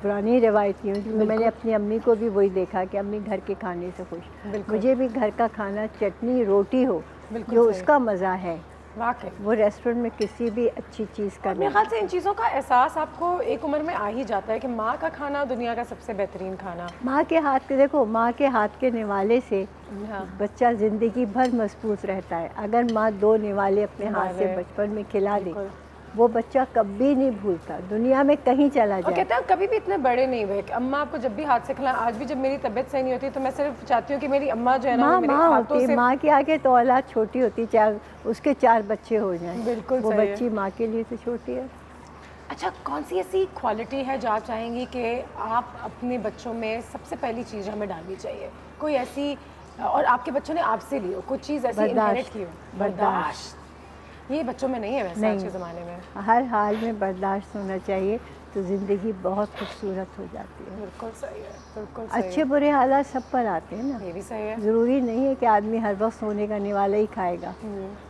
पुरानी रिवायती हूँ, मैंने अपनी अम्मी को भी वही देखा कि अम्मी घर के खाने से खुश। मुझे भी घर का खाना, चटनी रोटी हो जो उसका मज़ा है, वाकई वो रेस्टोरेंट में किसी भी अच्छी चीज़ का मेरे ख्याल से इन चीज़ों का एहसास आपको एक उम्र में आ ही जाता है कि माँ का खाना दुनिया का सबसे बेहतरीन खाना। माँ के हाथ के, देखो माँ के हाथ के निवाले से बच्चा ज़िंदगी भर मजबूत रहता है। अगर माँ 2 निवाले अपने हाथ से बचपन में खिला दे वो बच्चा कभी नहीं भूलता, दुनिया में कहीं चला जाए। कहते हैं कभी भी इतने बड़े नहीं हुए। अम्मा आपको जब भी हाथ से खिलाएं, आज भी जब मेरी तबीयत सही नहीं होती तो मैं सिर्फ चाहती हूँ कि मेरी अम्मा जो है ना माँ होती है, माँ के आगे तो औलाद छोटी होती, चाहे उसके 4 बच्चे हो जाएं, बिल्कुल वो बच्ची माँ के लिए तो छोटी है। अच्छा, कौन सी ऐसी क्वालिटी है जो आप चाहेंगी कि आप अपने बच्चों में सबसे पहली चीज़ हमें डालनी चाहिए? कोई ऐसी और आपके बच्चों ने आपसे ली हो कुछ चीज़ ऐसी इनहेरिट की हो? बर्दाश्त, ये बच्चों में नहीं है वैसे आज के ज़माने में। हर हाल में बर्दाश्त होना चाहिए तो ज़िंदगी बहुत खूबसूरत हो जाती है। बिल्कुल सही है, बिल्कुल सही अच्छे बुरे हालात सब पर आते हैं ना, ये भी सही है। ज़रूरी नहीं है कि आदमी हर वक्त सोने का निवाला ही खाएगा,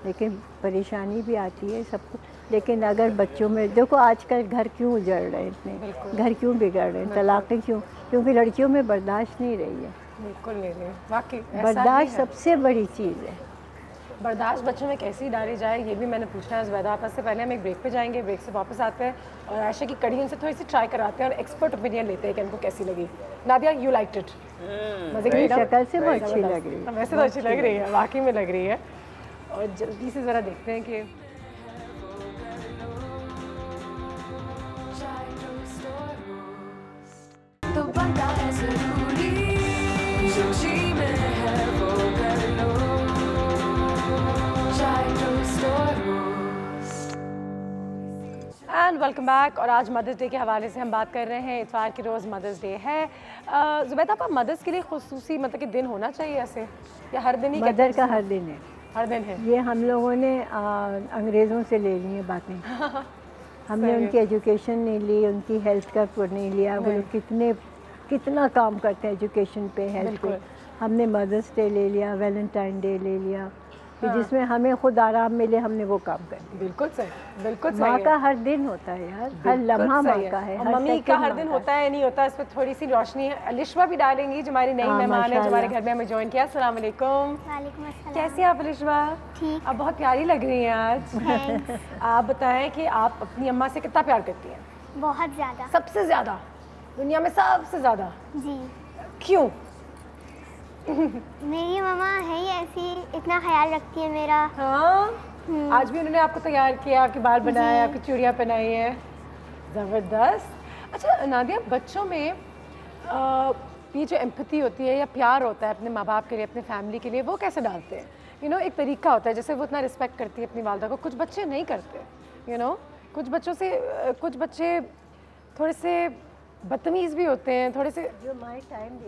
लेकिन परेशानी भी आती है सबको। लेकिन अगर बच्चों में देखो आजकल घर क्यों उजड़ रहे हैं इतने, घर क्यों बिगड़ रहे हैं, तलाक़ें क्यों, क्योंकि लड़कियों में बर्दाश्त नहीं रही है। बिल्कुल नहीं रही, वाकई बर्दाश्त सबसे बड़ी चीज़ है। बर्दाश्त बच्चों में कैसी डाली जाए ये भी मैंने पूछना है ज़ुबैदा आपस से। पहले हम एक ब्रेक पे जाएंगे, ब्रेक से वापस आते हैं और आयशा की कड़ी उनसे थोड़ी सी ट्राई कराते हैं और एक्सपर्ट ओपिनियन लेते हैं कि उनको कैसी लगी। Nadia you liked it? मज़े की शक्ल से बहुत अच्छी लग रही है। वैसे तो अच्छी लग रही है, वाकई में लग रही है। और जल्दी से ज़रा देखते हैं कि तो बनता है ज़रूरी जो जी में है वो कर लो। And welcome back. और आज मदर्स डे के हवाले से हम बात कर रहे हैं। इतवार के रोज़ मदर्स डे है। ज़ुबैदा आप मदर्स के लिए खुसूसी मतलब कि दिन होना चाहिए ऐसे, या हर दिन ही? मदर का हर दिन है, हर दिन है। ये हम लोगों ने अंग्रेज़ों से ले ली हैं बातें। हमने उनकी एजुकेशन नहीं ली, उनकी हेल्थ का नहीं लिया। वो लोग कितना काम करते हैं एजुकेशन पे, हेल्थ पे। हमने मदर्स डे ले लिया, वैलेंटाइन डे ले लिया, कि जिसमें हमें खुद आराम मिले, हमने वो काम कर दिया। बिल्कुल सही, बिल्कुल सही। माँ का हर दिन होता है यार, हर लम्हा माँ का है। मम्मी का हर दिन होता है नहीं होता, इस पर थोड़ी सी रोशनी है। अलिशवा भी डालेंगी जो हमारी नई मेहमान है, जो हमारे घर में हमें ज्वाइन किया। अस्सलाम वालेकुम। कैसी हैं आप अलिशवा? ठीक। आप बहुत प्यारी लग रही हैं आज। आप बताएं कि आप अपनी अम्मा से कितना प्यार करती हैं? बहुत ज़्यादा। सबसे ज़्यादा? दुनिया में सबसे ज़्यादा? जी। क्यों? मेरी मम्मा है ही ऐसी, इतना ख्याल रखती है मेरा। हाँ, आज भी उन्होंने आपको तैयार किया, आपके बाल बनाए, आपकी चूड़ियाँ पहनाई हैं। ज़बरदस्त। अच्छा नादिया, बच्चों में ये जो एम्पैथी होती है या प्यार होता है अपने माँ बाप के लिए, अपने फैमिली के लिए, वो कैसे डालते हैं? यू नो, एक तरीका होता है, जैसे वो इतना रिस्पेक्ट करती है अपनी वालदा को, कुछ बच्चे नहीं करते। यू नो, कुछ बच्चे थोड़े से बदतमीज़ भी होते हैं, थोड़े से जो माँ टाइम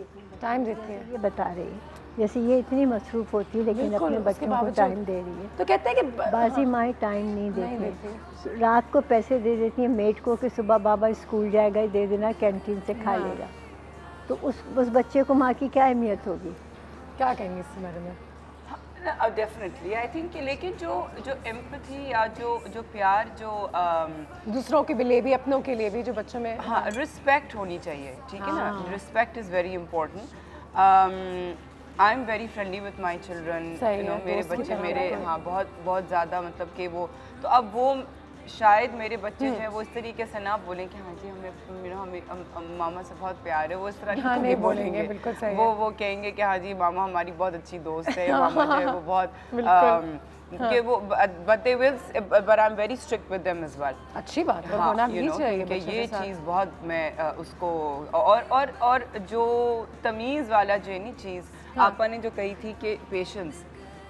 देती है। ये बता रही है, जैसे ये इतनी मसरूफ़ होती है लेकिन अपने बच्चों को टाइम दे रही है। तो कहते हैं कि बाजी माँ टाइम नहीं देती। रात को पैसे दे देती है मेड को कि सुबह बाबा स्कूल जाएगा, दे देना, कैंटीन से खा लेगा। तो उस बच्चे को माँ की क्या अहमियत होगी? क्या कहेंगे इस बारे में? डेफिनेटली आई थिंक, लेकिन जो एम्पैथी या जो प्यार, जो दूसरों के लिए भी, अपनों के लिए भी, जो बच्चों में, हाँ, रिस्पेक्ट होनी चाहिए। ठीक है ना, respect is very important. I am very friendly with my children. You know, मेरे बच्चे मेरे बहुत ज़्यादा मतलब कि वो, तो अब वो शायद मेरे बच्चे जो है वो इस तरीके से ना बोलें कि हाँ जी हमें मामा से बहुत प्यार है, वो इस तरह नहीं बोलेंगे। बिल्कुल सही। वो कहेंगे कि हाँ जी मामा हमारी बहुत अच्छी दोस्त है, मामा जो है वो बहुत कि वो but I'm very strict with them as well। अच्छी बात है, होना भी चाहिए कि ये चीज़ बहुत मैं उसको और जो तमीज़ वाला जो है नहीं चीज़ आपा ने जो कही थी कि पेशेंस,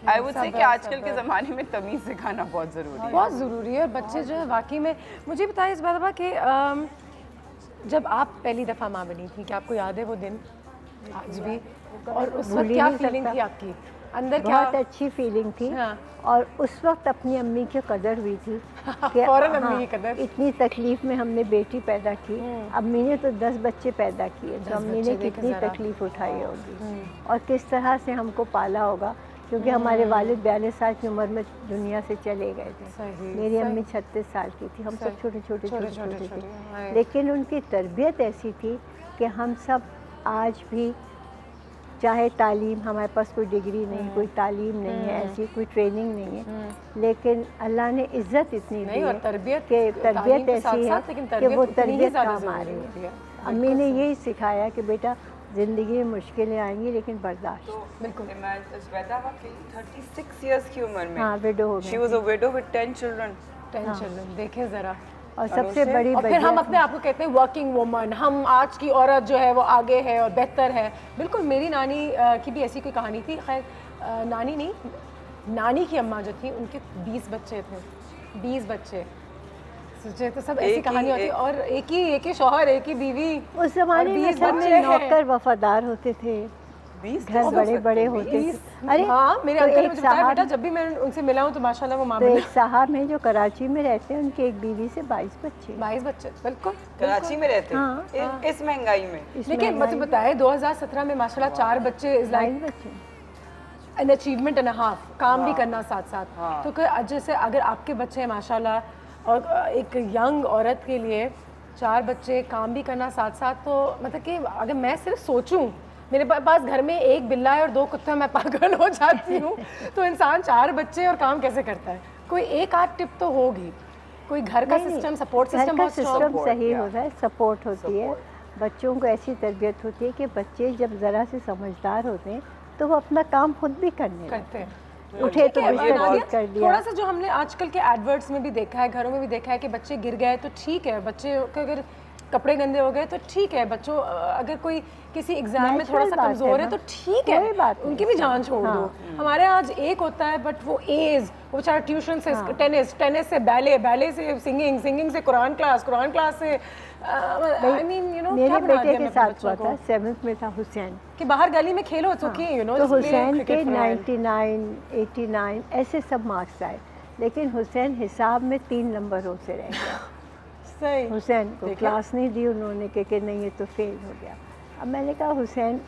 आई वुड से कि आजकल के ज़माने में तमीज़ सिखाना बहुत ज़रूरी है। बहुत ज़रूरी है। और बच्चे जो है वाकई में, मुझे बताइए इस बात कि जब आप पहली दफ़ा माँ बनी थी, क्या आपको याद है वो दिन आज भी? और उस वक्त क्या फीलिंग थी आपकी अंदर? बहुत अच्छी फीलिंग थी। और उस वक्त अपनी अम्मी की कदर हुई थी कि अम्मी की कदर। इतनी तकलीफ में हमने बेटी पैदा की। अम्मी ने तो 10 बच्चे पैदा किए, तो अम्मी ने कितनी तकलीफ उठाई होगी और किस तरह से हमको पाला होगा, क्योंकि हमारे वालिद 42 साल की उम्र में दुनिया से चले गए थे। मेरी अम्मी 36 साल की थी, हम सब छोटे छोटे थे। लेकिन उनकी तरबियत ऐसी थी कि हम सब आज भी, चाहे तालीम, हमारे पास कोई डिग्री नहीं, कोई तालीम नहीं है, ऐसी कोई ट्रेनिंग नहीं है, लेकिन अल्लाह ने इज़्ज़त इतनी दी है कि तरबियत ऐसी है कि वो तरबियत काम आ रही है। अम्मी ने यही सिखाया कि बेटा ज़िंदगी में मुश्किलें आएंगी लेकिन बर्दाश्त। बिल्कुल। 36 इयर्स की उम्र में विडो हो गई। She was a widow with 10 children। देखें ज़रा। और सबसे बड़ी और फिर हम अपने आप को कहते हैं वर्किंग वुमन, हम आज की औरत जो है वो आगे है और बेहतर है। बिल्कुल, मेरी नानी की भी ऐसी कोई कहानी थी। खैर नानी नहीं, नानी की अम्मा जो थी उनके 20 बच्चे थे। 20 बच्चे सोचे तो सब ऐसी कहानी होती। और एक ही शौहर, एक ही बीवी। उस जमाने में सब में नौकर वफादार होते थे, घर बड़े बड़े होते। अरे हाँ, मेरे अंकल ने मुझे बताया बेटा, जब भी मैं उनसे मिला हूँ तो माशाल्लाह वो माँ बनी। एक साहब हैं जो कराची में रहते हैं, उनकी एक बीवी से 22 बच्चे। 22 बच्चे, बिल्कुल कराची में रहते हैं। हाँ, इस महंगाई में। लेकिन मुझे बताया 2017 में माशाल्लाह 4 बच्चे is like an achievement and half, काम भी करना साथ साथ। तो जैसे अगर आपके बच्चे हैं माशाल्लाह, और एक यंग औरत के लिए 4 बच्चे, काम भी करना साथ साथ, तो मतलब कि अगर मैं सिर्फ सोचूं मेरे पास घर में एक बिल्ला है और 2 कुत्ते, मैं पागल हो जाती हूँ। तो इंसान 4 बच्चे और काम कैसे करता है? कोई एक आध टिप तो होगी, कोई घर का सिस्टम, सपोर्ट सिस्टम बहुत सिस्टम सही होता है, सपोर्ट होती है, बच्चों को ऐसी तरबियत होती है कि बच्चे जब ज़रा से समझदार होते हैं तो वो अपना काम खुद भी करते हैं। उठे तो कर दिया। थोड़ा सा जो हमने आजकल के एडवर्ट्स में भी देखा है, घरों में भी देखा है कि बच्चे गिर गए तो ठीक है, बच्चे के अगर कपड़े गंदे हो गए तो ठीक है, बच्चों अगर कोई किसी एग्जाम में थोड़ा सा कमजोर है तो ठीक है, उनकी भी जान छोड़ दो। हमारे आज एक होता है बट वो एज, वो चाहे ट्यूशन से टेनिस से बैले से सिंगिंग से कुरान क्लास से, आई मीन यू नो, मेरे बेटे के साथ हुआ था, 7th में था हुसैन, कि बाहर गली में खेलो तो यू नो, तो हुसैन के 99, 89 ऐसे सब मार्क्स आए, लेकिन हुसैन हिसाब में 3 नंबरों से रह गया। सही। हुसैन को क्लास नहीं दी उन्होंने कि नहीं ये तो फेल हो गया। अब मैंने कहा हुसैन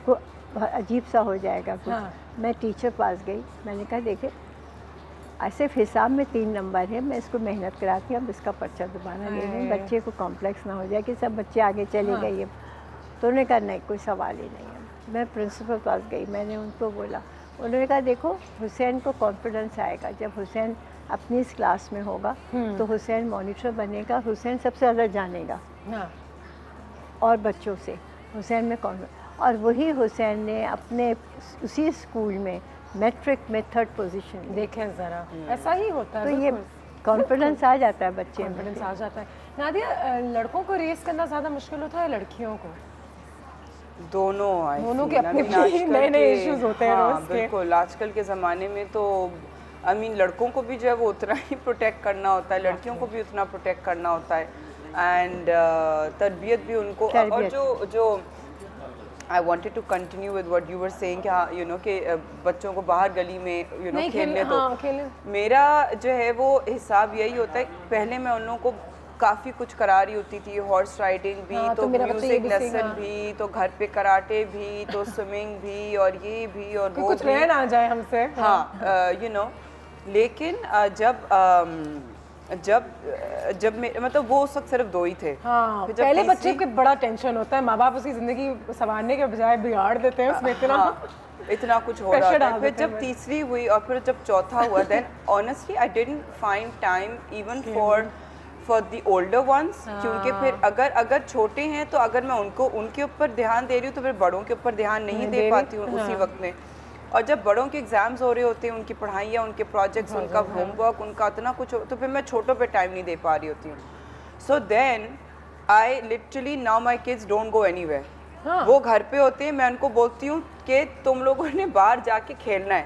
को अजीब सा हो जाएगा कुछ। मैं टीचर पास गई, मैंने कहा देखे सिर्फ हिसाब में 3 नंबर है, मैं इसको मेहनत कराती हूँ, अब इसका पर्चा दोबारा ले लें, बच्चे को कॉम्प्लेक्स ना हो जाए कि सब बच्चे आगे चले गए है। तो उन्होंने कहा नहीं, कोई सवाल ही नहीं है। मैं प्रिंसिपल पास गई, मैंने उनको बोला, उन्होंने कहा देखो हुसैन को कॉन्फिडेंस आएगा जब हुसैन अपनी इस क्लास में होगा, तो हुसैन मॉनिटर बनेगा, हुसैन सबसे ज़्यादा जानेगा और बच्चों से हुसैन में और वही हुसैन ने अपने उसी स्कूल में मैट्रिक में 3rd पोजीशन। देखें ज़रा, ऐसा ही होता है। तो ये कॉन्फिडेंस आ जाता है बच्चे में, कॉन्फिडेंस आ जाता है। नादिया, लड़कों को रेस करना ज़्यादा मुश्किल होता है लड़कियों को? दोनों के अपने नए इश्यूज होते हैं रोज़ के। बिल्कुल, आजकल के ज़माने में तो आई मीन लड़कों को भी जो है वो उतना ही प्रोटेक्ट करना होता है, लड़कियों को भी उतना प्रोटेक्ट करना होता है, एंड तरबियत भी उनको। और जो I wanted to continue with what you were saying कि हाँ यू नो कि बच्चों को बाहर गली में यू नो खेलने दो। मेरा जो है वो हिसाब यही होता है, पहले मैं उन लोगों को काफ़ी कुछ करा रही होती थी, हॉर्स राइडिंग भी, तो म्यूजिक लेसन भी, तो घर पे कराटे भी, तो स्विमिंग भी, और ये भी और वो कुछ रहन आ जाए हमसे। हाँ यू नो, लेकिन जब मतलब वो उस वक्त सिर्फ 2 ही थे। हाँ, पहले बच्चे को बड़ा टेंशन होता है, माँ बाप उसकी ज़िंदगी संवारने के बजाय बिगाड़ देते हैं उसमें, इतना कुछ हो रहा था। फिर जब तीसरी हुई और फिर जब चौथा हुआ, then honestly I didn't find time even for the older ones, क्योंकि फिर अगर छोटे हैं तो अगर मैं उनके ऊपर ध्यान दे रही हूँ तो फिर बड़ों के ऊपर ध्यान नहीं दे पाती हूँ उसी वक्त में। और जब बड़ों के एग्जाम्स हो रहे होते हैं, उनकी पढ़ाइयाँ, उनके प्रोजेक्ट्स, उनका होमवर्क, उनका इतना कुछ, तो फिर मैं छोटों पे टाइम नहीं दे पा रही होती हूँ। So then I literally now my kids don't go anywhere. वो घर पे होते हैं, मैं उनको बोलती हूँ कि तुम लोगों ने बाहर जाके खेलना है,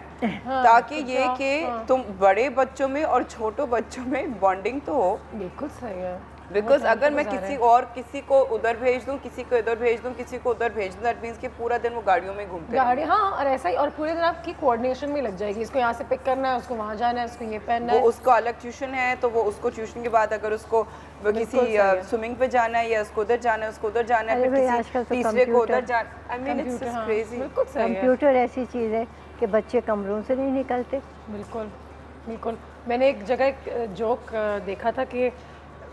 ताकि ये कि तुम बड़े बच्चों में और छोटों बच्चों में बॉन्डिंग तो हो। बिल्कुल सही है। बिकॉज अगर मैं किसी को उधर भेज दूँ, किसी को इधर भेज दूँ, किसी को उधर भेज दूँ, दैट मीन्स कि पूरा दिन वो गाड़ियों में घूमते हैं। हाँ, और ऐसा ही, और पूरे दिन आपकी कोऑर्डिनेशन में लग जाएगी, इसको यहाँ से पिक करना है, उसको वहाँ जाना है, उसको ये पहनना है। उसको अलग ट्यूशन है तो वो उसको ट्यूशन के बाद अगर उसको किसी स्विमिंग पे जाना है या उसको उधर जाना है, उसको उधर जाना है, फिर किसी तीसरे को उधर जाना। I mean it's crazy. Computer ऐसी चीज़ है कि बच्चे कमरों से नहीं निकलते। बिल्कुल। मैंने एक जगह एक जोक देखा था कि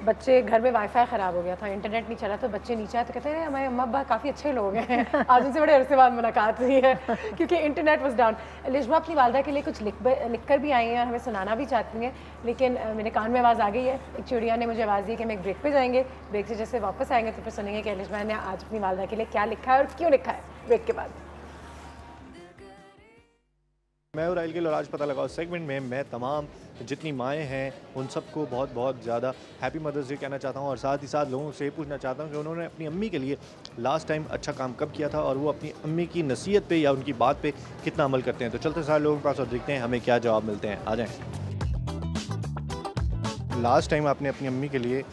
बच्चे घर में वाईफाई ख़राब हो गया था, इंटरनेट नहीं चला, तो बच्चे नीचे आए तो कहते हैं हमारे अम्मा अब्बा काफ़ी अच्छे लोग हैं, आज उनसे बड़े अरसे बाद मुलाकात हुई है क्योंकि इंटरनेट वाज डाउन। लिशबा अपनी वालदा के लिए कुछ लिख कर भी आई हैं और हमें सुनाना भी चाहती हैं, लेकिन मेरे कान में आवाज़ आ गई है, एक चिड़िया ने मुझे आवाज़ दी कि हम एक ब्रेक पे जाएंगे, ब्रेक से जैसे वापस आएंगे तो फिर सुनेंगे कि लिशबा ने आज अपनी वालदा के लिए क्या लिखा है और क्यों लिखा है, ब्रेक के बाद। मैं और आइल और आज पता लगा उस सेगमेंट में मैं तमाम जितनी माएँ हैं उन सबको बहुत बहुत ज़्यादा हैप्पी मदर्स डे कहना चाहता हूँ, और साथ ही साथ लोगों से पूछना चाहता हूँ कि उन्होंने अपनी अम्मी के लिए लास्ट टाइम अच्छा काम कब किया था और वो अपनी अम्मी की नसीहत पे या उनकी बात पे कितना अमल करते हैं। तो चलते सारे लोगों के पास और देखते हैं हमें क्या जवाब मिलते हैं। आ जाएँ। लास्ट टाइम आपने अपनी अम्मी के लिए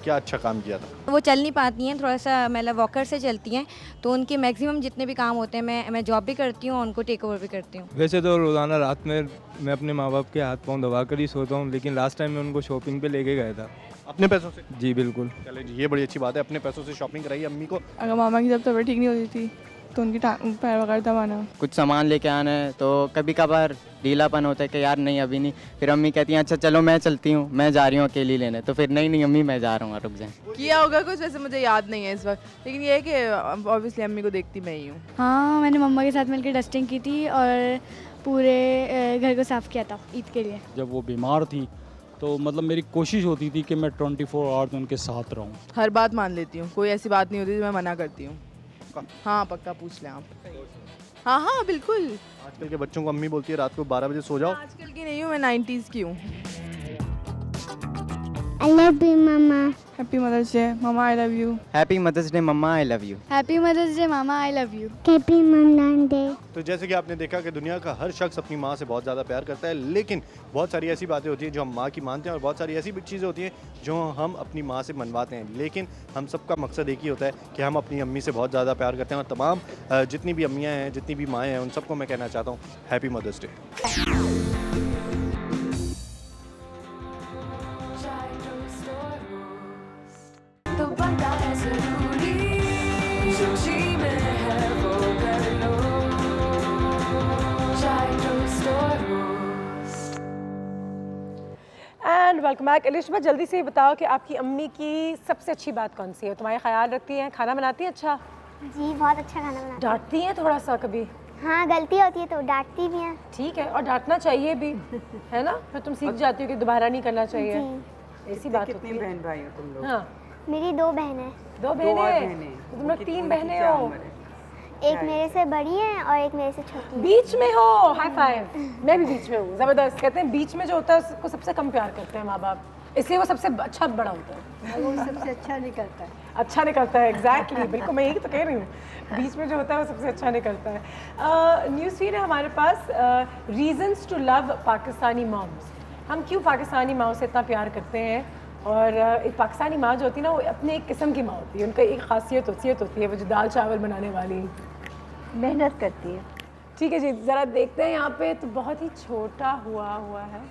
क्या अच्छा काम किया था? वो चल नहीं पाती हैं, थोड़ा सा मतलब वॉकर से चलती हैं, तो उनके मैक्सिमम जितने भी काम होते हैं मैं जॉब भी करती हूँ, उनको टेक ओवर भी करती हूँ। वैसे तो रोज़ाना रात में मैं अपने माँ बाप के हाथ पाँव दबा कर ही सोता हूँ, लेकिन लास्ट टाइम मैं उनको शॉपिंग पे लेके गया था। अपने पैसों से? जी बिल्कुल। चले जी, ये बड़ी अच्छी बात है, अपने पैसों से शॉपिंग कराई अम्मी को। अगर मामा की जब तबीयत ठीक नहीं होती थी तो उनकी पैर वगैरह दबाना। कुछ सामान लेके आना है तो कभी कभार ढीलापन होता है कि यार नहीं अभी नहीं, फिर अम्मी कहती हैं अच्छा चलो मैं चलती हूँ, मैं जा रही हूँ अकेली लेने, तो फिर नहीं अम्मी मैं जा रहा हूँ, रुक जाए। किया होगा कुछ, वैसे मुझे याद नहीं है इस वक्त, लेकिन ये है कि ऑब्वियसली अम्मी को देखती मैं ही हूँ। हाँ, मैंने मम्मा के साथ मिलकर डस्टिंग की थी और पूरे घर को साफ़ किया था ईद के लिए। जब वो बीमार थी तो मतलब मेरी कोशिश होती थी कि मैं 24 आवर्स उनके साथ रहूं। हर बात मान लेती हूँ, कोई ऐसी बात नहीं होती जो मैं मना करती हूँ। हाँ पक्का, पूछ लें आप। हाँ बिल्कुल। आजकल के बच्चों को अम्मी बोलती है रात को 12 बजे सो जाओ। आजकल की नहीं हूँ मैं, 90s की हूँ। I love you, Mama. Happy Mother's Day, Mama. I love you. Happy Mother's Day, Mama. I love you. Happy Mother's Day, Mama. I love you. Happy Mother's Day. तो जैसे कि आपने देखा कि दुनिया का हर शख्स अपनी माँ से बहुत ज़्यादा प्यार करता है, लेकिन बहुत सारी ऐसी बातें होती हैं जो हम माँ की मानते हैं और बहुत सारी ऐसी भी चीज़ें होती हैं जो हम अपनी माँ से मनवाते हैं, लेकिन हम सबका मकसद एक ही होता है कि हम अपनी अम्मी से बहुत ज़्यादा प्यार करते हैं। और तमाम जितनी भी अम्मियाँ हैं, जितनी भी माएँ हैं, उन सबको मैं कहना चाहता हूँ हैप्पी मदर्स डे। तो बनता है ज़रूरी, जो जी में है वो कर लो, चाय टोस्ट और roast. And welcome back. Elishba, जल्दी से बताओ कि आपकी अम्मी की सबसे अच्छी बात कौन सी है? तुम्हारा ख्याल रखती हैं, खाना बनाती हैं अच्छा? जी बहुत अच्छा खाना बनाती। डांटती हैं थोड़ा सा कभी? हाँ गलती होती है तो डांटती भी हैं। ठीक है, और डांटना चाहिए भी है ना, फिर तुम सीख जाती हो कि दोबारा नहीं करना चाहिए। ऐसी बात होती है। कितनी बहन भाई हो तुम लोग? हाँ मेरी 2 बहनें। 2 बहनें? तुम लोग 3 बहनें हो। एक मेरे से बड़ी है और एक मेरे से छोटी। बीच में हो, हाई फाइव। मैं भी बीच में हूँ, जबरदस्त। कहते हैं बीच में जो होता है उसको सबसे कम प्यार करते हैं माँ बाप, इसलिए वो सबसे अच्छा बड़ा होता है। वो सबसे अच्छा निकलता है। अच्छा निकलता है, एग्जैक्टली। बिल्कुल मैं यही तो कह रही हूँ, बीच में जो होता है वो सबसे अच्छा निकलता है। न्यूज़ फीड है हमारे पास, reasons to love Pakistani moms. हम क्यों पाकिस्तानी माँ से इतना प्यार करते हैं? और एक पाकिस्तानी माँ जो होती है ना, वो अपने एक किस्म की माँ होती है, उनका एक खासियत होती है, वो जो दाल चावल बनाने वाली, मेहनत करती है। ठीक है जी, ज़रा देखते हैं यहाँ पे, तो बहुत ही छोटा हुआ है।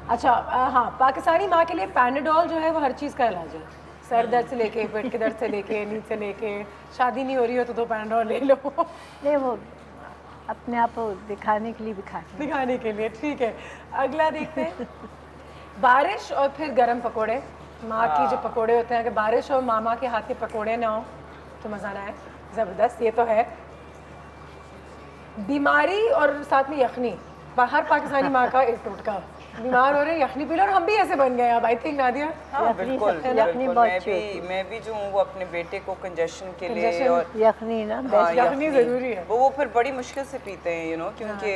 अच्छा हाँ, पाकिस्तानी माँ के लिए पैनाडोल जो है वो हर चीज़ का इलाज है, सर दर्द से लेके, पेट के दर्द से लेके, नींद से लेके, शादी नहीं हो रही हो तो 2 पैनाडोल ले लो। नहीं, वो अपने आप को दिखाने के लिए भी खाते हैं। दिखाने के लिए, ठीक है। अगला देखते हैं, बारिश और फिर गरम पकोड़े। माँ की जो पकोड़े होते हैं, अगर बारिश हो, मामा के हाथ के पकोड़े ना हो तो मज़ा ना आए। ज़बरदस्त, ये तो है। बीमारी और साथ में यखनी, हर पाकिस्तानी माँ का एक टोटका। बीमार हो रहे, यखनी पी लो, और हम भी ऐसे बन गए अब, आई थिंक नादिया। हाँ बिल्कुल, मैं भी जो हूँ वो अपने बेटे को कंजेशन के लिए, और यखनी ना, यखनी ज़रूरी है। वो फिर बड़ी मुश्किल से पीते हैं, यू नो, क्योंकि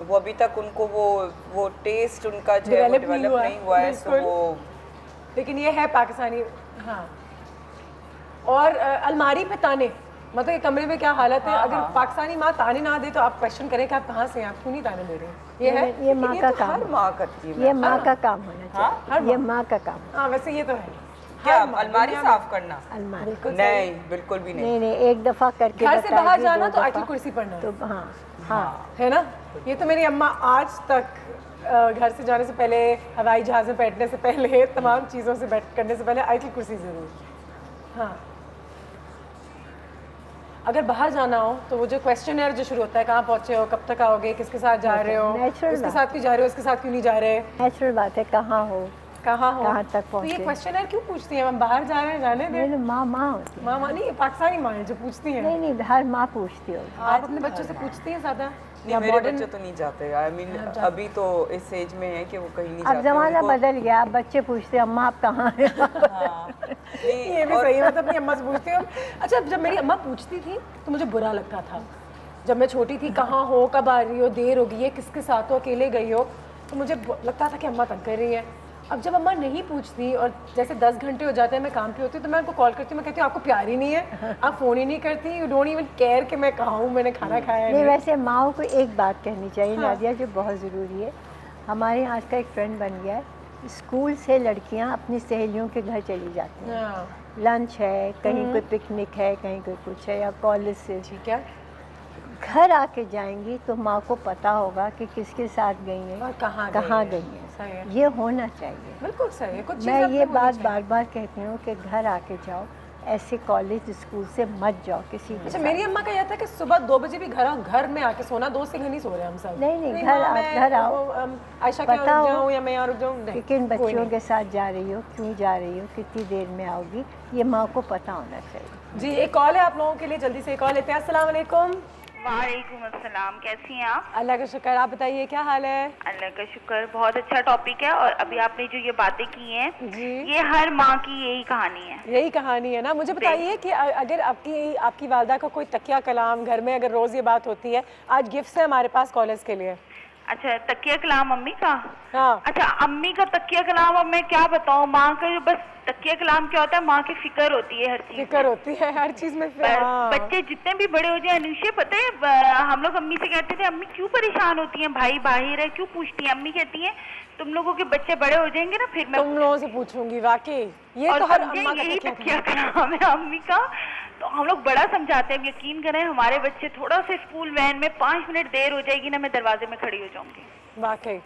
वो अभी तक उनको वो टेस्ट उनका जो है डेवलप नहीं हुआ है, तो वो, लेकिन ये है पाकिस्तानी। हाँ, और अलमारी पे ताने, मतलब ये कमरे में क्या हालत है, अगर पाकिस्तानी माँ ताने ना दे तो आप क्वेश्चन करें कि आप कहाँ से हैं, आप क्यों नहीं ताने दे रहे हैं? ये है, ये माँ का काम, हर माँ करती है, ये माँ का काम होना चाहिए, ये माँ का काम। हाँ वैसे ये तो है। क्या अलमारी साफ करना? अलमारी नहीं, बिल्कुल भी नहीं। नहीं, एक दफा करके घर से बाहर जाना तो आयतुल कुर्सी पढ़ना, तो हाँ है ना। ये तो मेरी अम्मा आज तक घर से जाने से पहले, हवाई जहाज में बैठने से पहले, तमाम चीज़ों से बैठ करने से पहले आयतुल कुर्सी ज़रूर। हाँ, अगर बाहर जाना हो तो वो जो क्वेश्चनर जो शुरू होता है, कहाँ पहुँचे हो, कब तक आओगे, किसके साथ जा रहे हो, उसके साथ क्यों जा रहे हो, उसके साथ क्यों नहीं जा रहे। नेचुरल बात है, कहाँ हो, कहाँ तक पहुँचे। तो ये क्वेश्चनर क्यों पूछती है? हम बाहर जा रहे हैं, जाने दें। माँ होती है। माँ नहीं, पाकिस्तानी माँ है जो पूछती है। नहीं, हर माँ पूछती हो। आप अपने बच्चों से पूछती हैं ज़्यादा? नहीं, मेरे बच्चे तो नहीं जाते। आई मीन अभी तो इस एज में है कि वो कहीं नहीं जाते। अब ज़माना बदल गया, अब बच्चे पूछते हैं अम्मा आप कहाँ हैं। ये भी सही है, मतलब अपनी अम्मा से पूछती हूँ। अच्छा, जब मेरी अम्मा पूछती थी तो मुझे बुरा लगता था, जब मैं छोटी थी, कहाँ हो, कब आ रही हो, देर हो गई है, किसके साथ हो, अकेले गई हो, तो मुझे लगता था कि अम्मा तंग कर रही है। अब जब अम्मा नहीं पूछती और जैसे 10 घंटे हो जाते हैं, मैं काम पे होती हूँ, तो मैं उनको कॉल करती हूँ, मैं कहती हूँ आपको प्यार ही नहीं है, आप फ़ोन ही नहीं करती, यू डोंट इवन केयर कि मैं कहाँ हूँ, मैंने खाना खाया है। नहीं, वैसे माओ को एक बात कहनी चाहिए नादिया, जो बहुत ज़रूरी है। हमारे यहाँ आज का एक ट्रेंड बन गया है स्कूल से लड़कियां अपनी सहेलियों के घर चली जाती हैं, लंच है, कहीं कोई पिकनिक है, कहीं कोई कुछ है, या कॉलेज से। ठीक है। घर आके जाएंगी तो माँ को पता होगा कि किसके साथ गई हैं और कहाँ गई हैं। ये होना चाहिए। बिल्कुल सही है। कुछ मैं ये बात बार बार कहती हूँ कि घर आके जाओ, ऐसे कॉलेज स्कूल से मत जाओ किसी के। अच्छा, मेरी अम्मा का यह था कि सुबह 2 बजे भी घर में आके सोना, 2 से नहीं सो रहे हम सब। नहीं, घर आओ, आयशा के पता हो या मैं रुक जाऊँ, कि किन बच्चियों के साथ जा रही हो, क्यों जा रही हो, कितनी देर में आओगी, ये माँ को पता होना चाहिए। जी, एक कॉल है आप लोगों के लिए, जल्दी से कॉल लेते हैं। अस्सलाम वालेकुम। वालेकुम अस्सलाम, कैसी हैं आप? अल्लाह का शुक्र, आप बताइए क्या हाल है? अल्लाह का शुक्र, बहुत अच्छा टॉपिक है। और अभी आपने जो ये बातें की हैं, ये हर माँ की यही कहानी है। यही कहानी है ना। मुझे बताइए कि अगर आपकी वालदा का कोई तकिया कलाम घर में अगर रोज़ ये बात होती है, आज गिफ्ट है हमारे पास कॉलेज के लिए। अच्छा, तकिया कलाम अम्मी का? हाँ। अच्छा, अम्मी का तकिया कलाम, अब मैं क्या बताऊँ, माँ का बस तकिया कलाम क्या होता है, माँ की फिक्र होती है, हर चीज फिक्र होती है हर चीज में। बच्चे जितने भी बड़े हो जाए, अनुषे पता है हम लोग अम्मी से कहते थे, अम्मी क्यों परेशान होती हैं, भाई बाहर है क्यों पूछती हैं? अम्मी कहती हैं तुम लोगों के बच्चे बड़े हो जाएंगे ना, फिर मैं तुम लोगों से पूछूंगी। वाकई ये और तो हर यही तकिया कलाम है अम्मी का। तो हम लोग बड़ा समझाते हैं, यकीन करें हमारे बच्चे थोड़ा सा स्कूल वैन में 5 मिनट देर हो जाएगी ना, मैं दरवाजे में खड़ी हो जाऊंगी। वाकई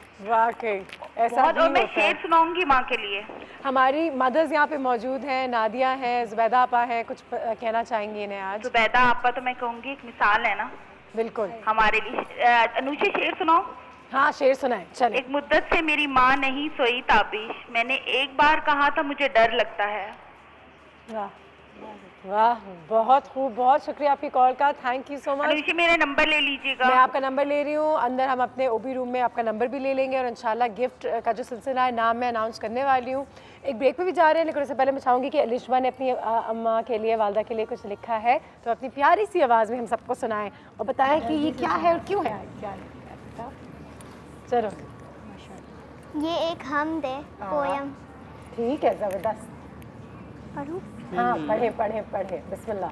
ऐसा बहुत। और मैं शेर सुनाऊंगी माँ के लिए। हमारी मदर्स यहाँ पे मौजूद हैं, नादिया हैं, जुबैदा आपा हैं, कुछ कहना चाहेंगी इन्हें आज? जुबैदा आपा तो मैं कहूँगी एक मिसाल है ना बिल्कुल हमारे लिए। अनुषे शेर सुनाओ। हाँ, शेर सुनाए चले। एक मुद्दत से मेरी माँ नहीं सोई ताबिश, मैंने एक बार कहा था मुझे डर लगता है। वाह वाह, बहुत खूब, बहुत शुक्रिया आपकी कॉल का, थैंक यू सो मच। अनुषी मेरा नंबर ले लीजिएगा। मैं आपका नंबर ले रही हूँ, अंदर हम अपने ओबी रूम में आपका नंबर भी ले लेंगे और इंशाल्लाह गिफ्ट का जो सिलसिला है नाम मैं अनाउंस करने वाली हूँ। एक ब्रेक पे भी जा रहे हैं, लेकिन उससे पहले मैं चाहूँगी कि अलिशबा ने अपनी अम्मा के लिए, वालदा के लिए कुछ लिखा है, तो अपनी प्यारी सी आवाज़ में हम सबको सुनाएं और बताएं कि ये क्या है और क्यों है। चलो, ये एक हमद है, पोयम। ठीक है, ज़बरदस्त। पढ़ूं? हाँ, पढ़े पढ़े पढ़े, बिस्मिल्लाह।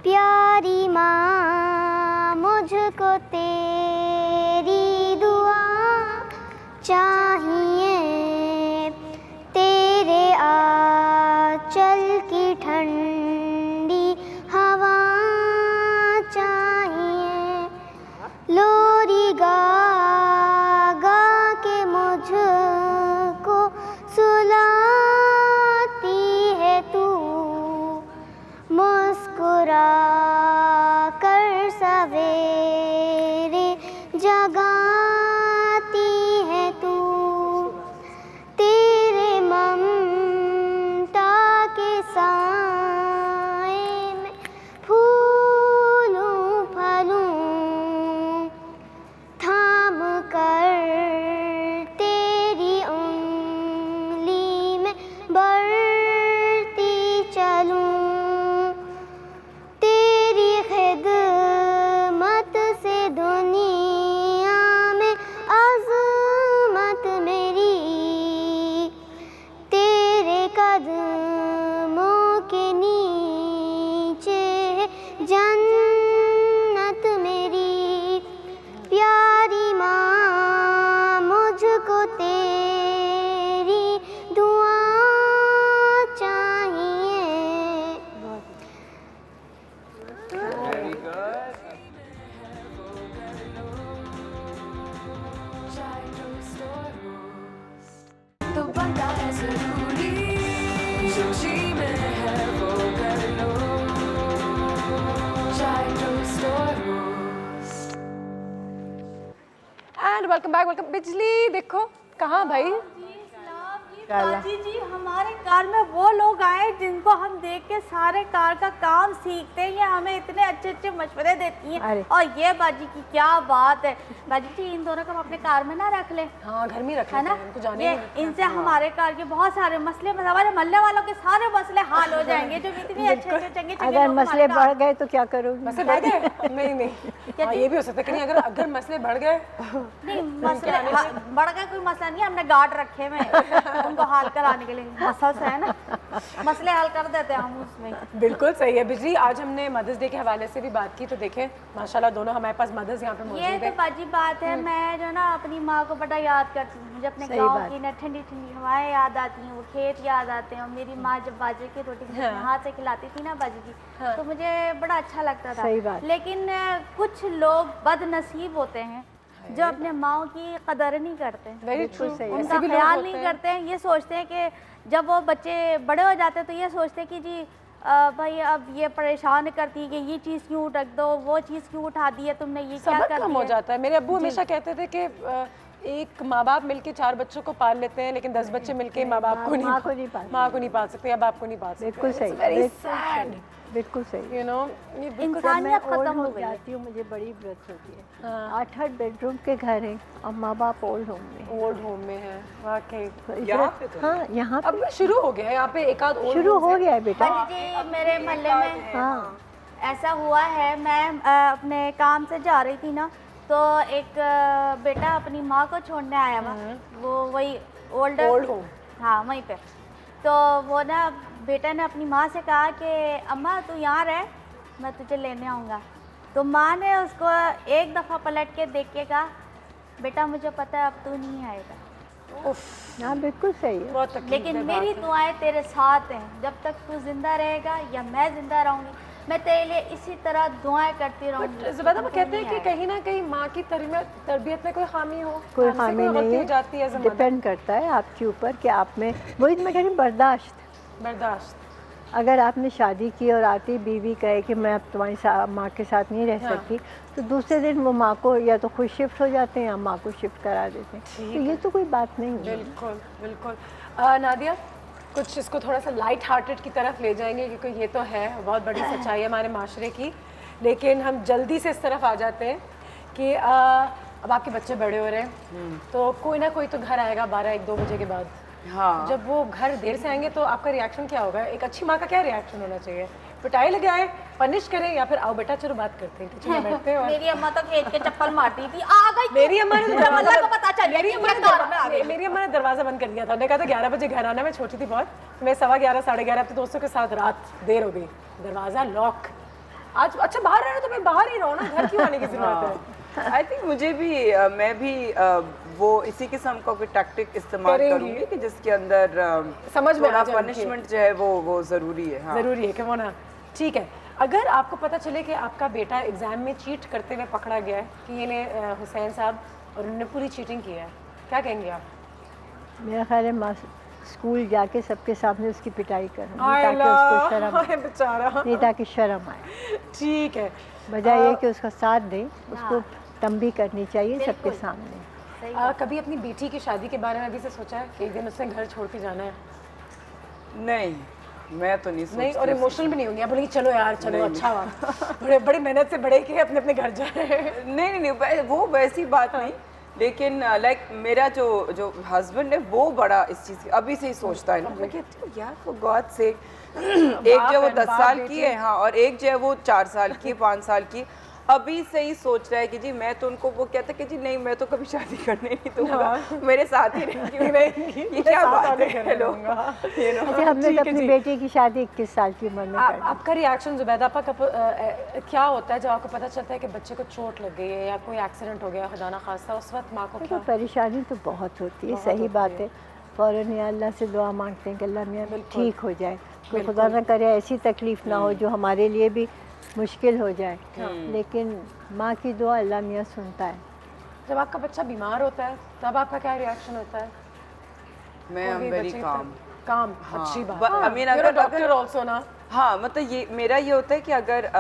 प्यारी माँ, मुझको तेरी दुआ चाहिए, तेरे आंचल की ठंडी हवा चाहिए, लोरी गा गा के मुझको सुलाती है तू, मुस्कुरा कर सवेरे जगाती है तू, तेरे ममता के साए में फूलूं फलूं, थाम कर तेरी उंगली में बढ़ती चलूं, तेरी खिदमत से दुनिया में अज़मत मेरी, तेरे कदमों के नीचे जन्नत मेरी, प्यारी माँ, मुझको तेरी दुआ चाहिए। तो बनता है जरूरी, जो जी में है वो कर लो, चाय टोस्ट और roast. And welcome back. Welcome. बिजली देखो कहाँ भाई? बाजी जी, हमारे कार में वो लोग आए जिनको हम देख के सारे कार का काम सीखते हैं, ये हमें इतने अच्छे अच्छे मशवरे देती हैं। और ये बाजी की क्या बात है, बाजी जी इन दोनों को हम अपने कार में ना रख ले। हाँ, घर में रख है ना, इनको जाने ये इनसे हमारे कार के बहुत सारे मसले, हमारे मोहल्ले वालों के सारे मसले हल हो जाएंगे, जो इतने अच्छे अच्छे चंगे चंगे। अगर मसले बढ़ गए तो क्या करोगे? मसले बढ़ गए? नहीं नहीं, हाँ, ये भी हो सकता है कि नहीं, अगर मसले बढ़ गए, नहीं मसले बढ़ गए कोई मसला नहीं, हमने गार्ड रखे हुए हैं, उनको हाल कराने के लिए। मसल्स है ना, मसले हल कर देते हैं हम उसमें। बिल्कुल सही है बिजली। आज हमने मदर्स डे के हवाले से भी बात की, तो देखें माशाल्लाह दोनों हमारे पास मदर्स यहाँ पे मौजूद है। ये तो बाजी बात है, मैं जो ना अपनी माँ को बड़ा याद करती हूँ। मुझे अपने गाँव की ना ठंडी ठंडी हवाएं याद आती हैं, वो खेत याद आते हैं। और मेरी माँ जब बाजरे की रोटी मुझे हाथ से खिलाती थी ना बाजी की, तो मुझे बड़ा अच्छा लगता था। लेकिन कुछ लोग बदनसीब होते हैं जो अपने माँ की कदर नहीं करते, उनका ख्याल नहीं करते हैं। ये सोचते हैं कि जब वो बच्चे बड़े हो जाते हैं तो ये सोचते हैं कि जी भाई अब ये परेशान करती है कि ये चीज़ क्यों रख दो, वो चीज़ क्यों उठा दी है तुमने, ये क्या कर कम हो जाता है। मेरे अब्बू हमेशा कहते थे कि एक माँ बाप मिलके 4 बच्चों को पाल लेते हैं, लेकिन 10 बच्चे मिलके माँ बाप को नहीं पाल सकते, या बाप को नहीं पाल सकते। बिल्कुल सही, बिल्कुल सही। यू नो इंसानियत खत्म हो जाती हूँ, मुझे बड़ी व्रत होती है। 8-8 बेडरूम के घर हैं और माँ बाप ओल्ड होम में है। वाकई हाँ, यहाँ अब शुरू हो गया है, यहाँ पे एक आध शुरू हो गया है बेटा। जी मेरे मोहल्ले में हाँ ऐसा हुआ है, मैं अपने काम से जा रही थी ना, तो एक बेटा अपनी माँ को छोड़ने आया हुआ, वो वही ओल्ड होम, हाँ वहीं पे। तो वो ना बेटा ने अपनी माँ से कहा कि अम्मा तू यहाँ रह, मैं तुझे लेने आऊँगा। तो माँ ने उसको एक दफ़ा पलट के देख के कहा बेटा मुझे पता है अब तू नहीं आएगा। हाँ बिल्कुल सही है, लेकिन मेरी दुआएं तेरे साथ हैं, जब तक तू जिंदा रहेगा या मैं जिंदा रहूँगी मैं तेरे लिए इसी तरह दुआएं करती रहूँगी। ज़ुबैदा वो कहते हैं कि कहीं ना कहीं माँ की तरबियत में कोई खामी हो, कोई खामी नहीं है, डिपेंड करता है आपके ऊपर कि आप में वही मैं कह रही हूँ बर्दाश्त। अगर आपने शादी की और आती बीवी कहे कि मैं अब तुम्हारी माँ के साथ नहीं रह सकती, तो दूसरे दिन वो माँ को या तो खुद शिफ्ट हो जाते हैं या माँ को शिफ्ट करा देते हैं, तो ये तो कोई बात नहीं है। बिल्कुल बिल्कुल। नादिया कुछ इसको थोड़ा सा लाइट हार्टेड की तरफ ले जाएंगे, क्योंकि ये तो है बहुत बड़ी सच्चाई है हमारे माशरे की, लेकिन हम जल्दी से इस तरफ आ जाते हैं कि अब आपके बच्चे बड़े हो रहे हैं, तो कोई ना कोई तो घर आएगा 12-1-2 बजे के बाद। हाँ। जब वो घर देर से आएंगे तो आपका रिएक्शन क्या होगा? एक अच्छी माँ का क्या रिएक्शन होना चाहिए? पिटाई लगाए, पनिश करें, या फिर आओ बेटा चलो बात करते हैं, किचन में बैठते हैं? मेरी अम्मा तो खेत के चप्पल मारती थी, आ गई मेरी अम्मा ने मेरी अम्मा ने दरवाजा बंद कर दिया था, उन्होंने कहा था 11 बजे घर आना। मैं छोटी थी बहुत, मैं 11:15 11:30 अपने दोस्तों के साथ रात देर हो गई, दरवाजा लॉक। आज अच्छा बाहर रह रहे हो तो मैं बाहर ही रहूँ ना, घर क्यों आने की जरूरत है? आई थिंक मुझे भी मैं भी वो इसी किस्म का कोई टैक्टिक इस्तेमाल करूँगी कि जिसके अंदर समझ में पनिशमेंट जो है वो ज़रूरी है। हाँ। ज़रूरी है कि वो ना ठीक है। अगर आपको पता चले कि आपका बेटा एग्ज़ाम में चीट करते हुए पकड़ा गया है कि ये हुसैन साहब और उन्होंने पूरी चीटिंग की है, क्या कहेंगे आप? मेरा ख्याल है स्कूल जाके सबके सामने उसकी पिटाई करूँ ताकि उसको शर्म आए, बेचारा नहीं ताकि शर्म आए। ठीक है, बजाय ये कि उसका साथ दें, उसको तंबी करनी चाहिए सबके सामने। कभी अपनी बेटी की शादी के बारे में अभी से सोचा है कि एक दिन उसने घर छोड़ के जाना है? नहीं, मैं तो नहीं सोचती। नहीं, और इमोशनल भी नहीं होंगी, आप बोलेंगी चलो यार चलो अच्छा हुआ बड़ी मेहनत से बड़े के अपने घर जाए? नहीं, वो वैसी बात नहीं, लेकिन लाइक मेरा जो हस्बैंड है वो बड़ा इस चीज़ की अभी से ही सोचता है ना। मैं कहती हूँ यार फॉर गॉड से एक जो वो 10 साल की है, हाँ, और एक जो है वो 4 साल की 5 साल की, अभी से ही सोच रहा है कि जी मैं तो उनको वो कहता है कि जी नहीं मैं तो कभी शादी करने नहीं दूंगा, मेरे साथ ही रहेंगी। ये क्या बात है? हेलो, हमने अपनी बेटी की शादी 21 साल की उम्र में कर दी। आपका रिएक्शन ज़ुबैदा क्या होता है जब आपको पता चलता है कि बच्चे को चोट लग गई है या कोई एक्सीडेंट हो गया खुदा ना खास्ता, उस वक्त माँ को क्या? परेशानी तो बहुत होती है, सही बात है। फ़ौरन या अल्लाह से दुआ मांगते हैं कि अल्लाह मियाँ ठीक हो जाए, कोई खुदा ना करे ऐसी तकलीफ़ ना हो जो हमारे लिए भी मुश्किल हो जाए, लेकिन माँ की दुआ अल्लाह मियाँ सुनता है। जब आपका बच्चा बीमार होता है तब आपका क्या रिएक्शन होता है? मैं वेरी काम। अच्छी बात। आई मीन अगर आल्सो ना, हाँ, मतलब ये मेरा ये होता है कि अगर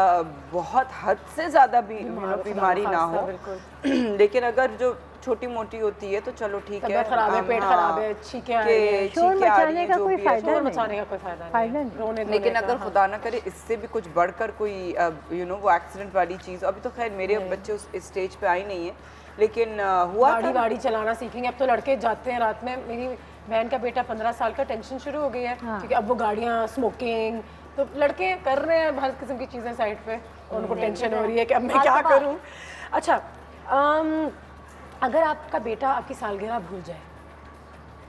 बहुत हद से ज़्यादा बीमारी ना हो, लेकिन अगर जो छोटी मोटी होती है तो चलो ठीक है, खराब है, पेट खराब है, छींके आ रही है, शोर मचाने का कोई फायदा नहीं, लेकिन अगर खुदा ना करे इससे भी कुछ बढ़कर कोई वो एक्सीडेंट वाली चीज़, अभी तो खैर मेरे बच्चे उस स्टेज पे आई नहीं है, लेकिन हुआ गाड़ी चलाना सीखेंगे। अब तो लड़के जाते हैं रात में, मेरी बहन का बेटा 15 साल का, टेंशन शुरू हो गई है क्योंकि अब वो गाड़ियाँ, स्मोकिंग, तो लड़के कर रहे हैं हर किस्म की चीज़ें साइड पे, उनको टेंशन हो रही है कि अब मैं क्या करूँ। अच्छा, अगर आपका बेटा आपकी सालगिरह भूल जाए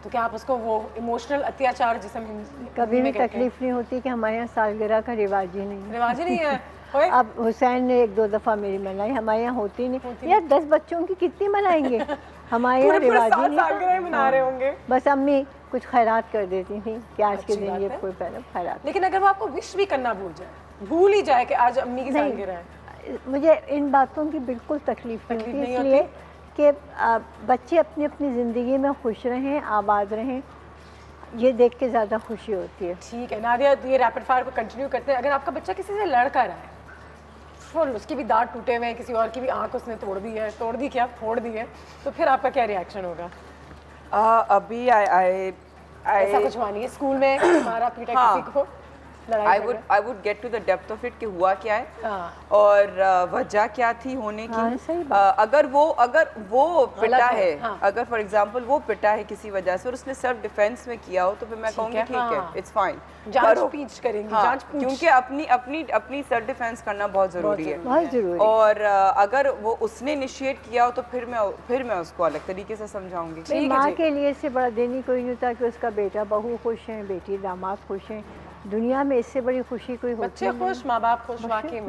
तो क्या आप उसको वो इमोशनल अत्याचार जिसे हम कभी भी तकलीफ नहीं होती कि हमारे यहाँ सालगिरह का रिवाज ही नहीं है। रिवाज ही नहीं है। अब हुसैन ने 1-2 दफ़ा मेरी मनाई, हमारे यहाँ होती नहीं यार, 10 बच्चों की कितनी मनाएंगे, हमारे यहाँ रिवाज ही नहीं मना रहे होंगे। बस अम्मी कुछ खैरात कर देती थी कि आज के दिन ये कोई पहले खैरात। लेकिन अगर वो आपको विश भी करना भूल ही जाए कि आज अम्मी की सालगिरह है, मुझे इन बातों की बिल्कुल तकलीफ नहीं होती, इसलिए कि बच्चे अपनी अपनी ज़िंदगी में खुश रहें, आबाद रहें, ये देख के ज़्यादा खुशी होती है। ठीक है नादिया, ये रैपिड फायर को कंटिन्यू करते हैं। अगर आपका बच्चा किसी से लड़का रहा है, फुल उसकी भी दांत टूटे हुए हैं, किसी और की भी आंख उसने तोड़ दी है, तोड़ दी क्या फोड़ दी है, तो फिर आपका क्या रिएक्शन होगा? अभी ऐसा कुछ मानिए स्कूल में मारा पीटा किसी को, I would get to the depth of it कि हुआ क्या है और वजह क्या थी होने की। अगर वो पिटा है, अगर फॉर एग्जांपल वो पिटा है किसी वजह से और उसने सेल्फ डिफेंस में किया हो, तो फिर मैं कहूँगी ठीक है, इट्स फाइन, जांच पूछ करेंगे। जांच पूछ, क्योंकि अपनी सेल्फ डिफेंस करना बहुत ज़रूरी है, बहुत ज़रूरी। और अगर वो उसने इनिशिएट किया हो तो फिर मैं उसको अलग तरीके से समझाऊंगी। माँ के लिए इससे बड़ा दिन ही कोई नहीं होता कि उसका बेटा बहू खुश है, बेटी दामाद खुश हैं। दुनिया में इससे बड़ी खुशी कोई होती बच्चे खुश, माँ बाप खुश, वाकई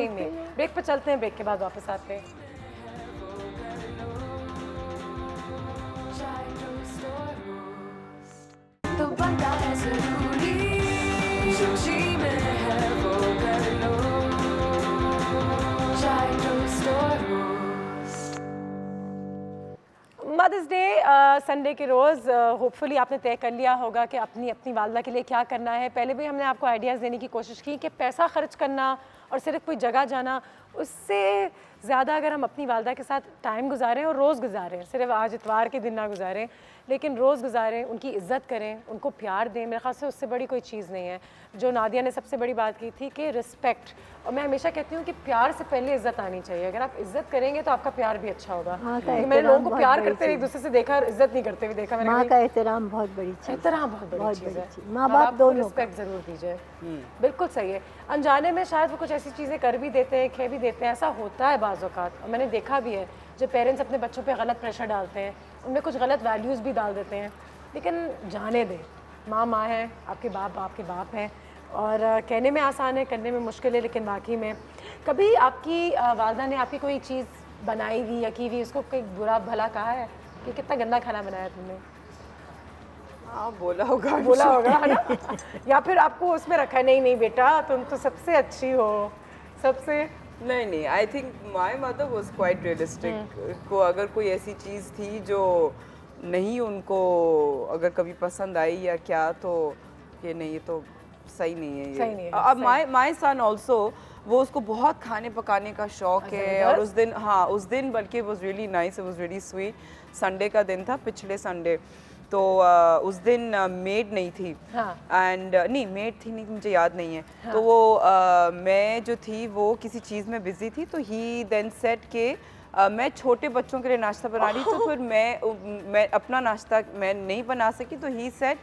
में। ब्रेक पर चलते हैं, ब्रेक के बाद वापस आते हैं। तो बनता है ज़रूरी, जो जी में है वो कर लो, चाय टोस्ट। मदर्स डे संडे के रोज़ होपफुली आपने तय कर लिया होगा कि अपनी वालदा के लिए क्या करना है। पहले भी हमने आपको आइडियाज़ देने की कोशिश की कि पैसा खर्च करना और सिर्फ कोई जगह जाना, उससे ज़्यादा अगर हम अपनी वालदा के साथ टाइम गुजारें और रोज़ गुजारें, सिर्फ आज इतवार के दिन ना गुजारें लेकिन रोज़ गुजारें, उनकी इज़्ज़त करें, उनको प्यार दें, मेरे ख़्याल से उससे बड़ी कोई चीज़ नहीं है। जो नादिया ने सबसे बड़ी बात की थी कि रिस्पेक्ट, और मैं हमेशा कहती हूँ कि प्यार से पहले इज़्ज़त आनी चाहिए। अगर आप इज़्ज़त करेंगे तो आपका प्यार भी अच्छा होगा। मैंने लोगों को प्यार करते हुए एक दूसरे से देखा, इज़्ज़त नहीं करते हुए देखा। माँ का एहतराम बहुत बड़ी चीज़, एहतराम बहुत बड़ी चीज़ है। माँ बाप दोनों रिस्पेक्ट ज़रूर दीजिए। बिल्कुल सही है। अनजाने में शायद वो कुछ ऐसी चीज़ें कर भी देते हैं, कह भी देते हैं, ऐसा होता है बाज़ औक़ात। और मैंने देखा भी है जब पेरेंट्स अपने बच्चों पे गलत प्रेशर डालते हैं, उनमें कुछ गलत वैल्यूज़ भी डाल देते हैं, लेकिन जाने दें। माँ माँ है, आपके बाप हैं, और कहने में आसान है, करने में मुश्किल है, लेकिन बाकी में कभी आपकी वालदा ने आपकी कोई चीज़ बनाई हुई या की हुई, उसको कोई बुरा भला कहा है कि कितना गंदा खाना बनाया तुमने? हाँ, बोला होगा है ना? या फिर आपको उसमें रखा है, नहीं बेटा तुम तो सबसे अच्छी हो, सबसे नहीं, I think my mother was quite realistic. को अगर कोई ऐसी चीज़ थी जो नहीं उनको अगर कभी पसंद आई या क्या, तो ये नहीं, ये तो सही नहीं है, सही नहीं है। अब माई सन ऑल्सो, वो उसको बहुत खाने पकाने का शौक है, और उस दिन बल्कि was really nice, was really sweet. Sunday का दिन था, पिछले संडे, तो उस दिन मेड नहीं थी, एंड नहीं मेड थी नहीं, मुझे याद नहीं है। तो वो मैं जो थी वो किसी चीज़ में बिजी थी, तो ही देन सेड के मैं छोटे बच्चों के लिए नाश्ता बना रही, तो फिर मैं अपना नाश्ता मैं नहीं बना सकी, तो ही सेड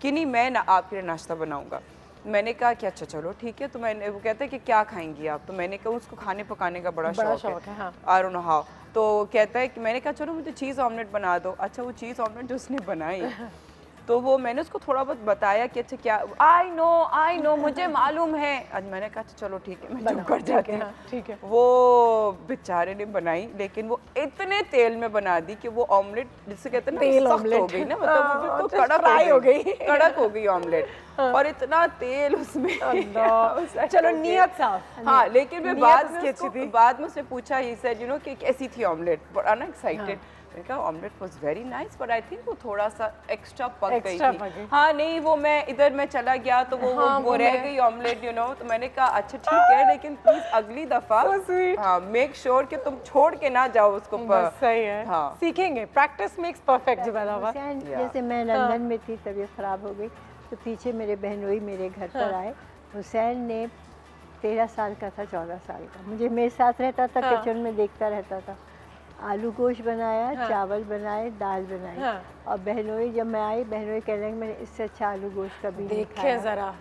कि नहीं मैं आपके लिए नाश्ता बनाऊंगा। मैंने कहा कि अच्छा चलो ठीक है। तो मैंने, वो कहते हैं कि क्या खाएंगी आप, तो मैंने कहा उसको खाने पकाने का बड़ा शौक है, आई डोंट नो हाउ। तो कहता है कि मैंने कहा चलो मुझे चीज़ ऑमलेट बना दो। अच्छा, वो चीज़ ऑमलेट जो उसने बनाई तो वो मैंने उसको थोड़ा बहुत बताया कि अच्छा क्या, आई नो मुझे मालूम है। आज मैंने कहा चलो ठीक है, मैं चुप कर जाती हूँ, ठीक है। वो बेचारे ने बनाई, लेकिन वो इतने तेल में बना दी कि वो ऑमलेट जिसे कहते हैं ना सख्त हो गई ना, मतलब वो बिल्कुल कड़क हो गई ऑमलेट, और इतना तेल उसमें। चलो नियत साफ। हाँ, लेकिन मैं बाद में उसने पूछा, ही सेड यू नो कि कैसी थी ऑमलेट, बड़ा ना एक्साइटेड। मैंने कहा omelette was very nice, but I think वो थोड़ा सा एक्स्ट्रा पक गई थी। हाँ, नहीं वो मैं चला गया तो वो रह गई ऑमलेट, यू नो। तो मैंने कहा अच्छा ठीक है, लेकिन प्लीज अगली दफा हाँ मेक श्योर कि तुम छोड़ के ना जाओ उसको। सही है, हाँ सीखेंगे, प्रैक्टिस मेक्स परफेक्ट। जैसे मैं लंदन में थी, तबीयत खराब हो गई, तो पीछे मेरे बहनोई मेरे घर पर आए। हुसैन ने 13 साल का था, 14 साल का, मुझे मेरे साथ रहता था, किचन में देखता रहता था। आलू गोश्त बनाया, चावल बनाए, दाल बनाई, और बहनोई जब मैं आई, बहनोई कह रहे मैंने इससे अच्छा आलू गोश्त कभी नहीं खाया। जरा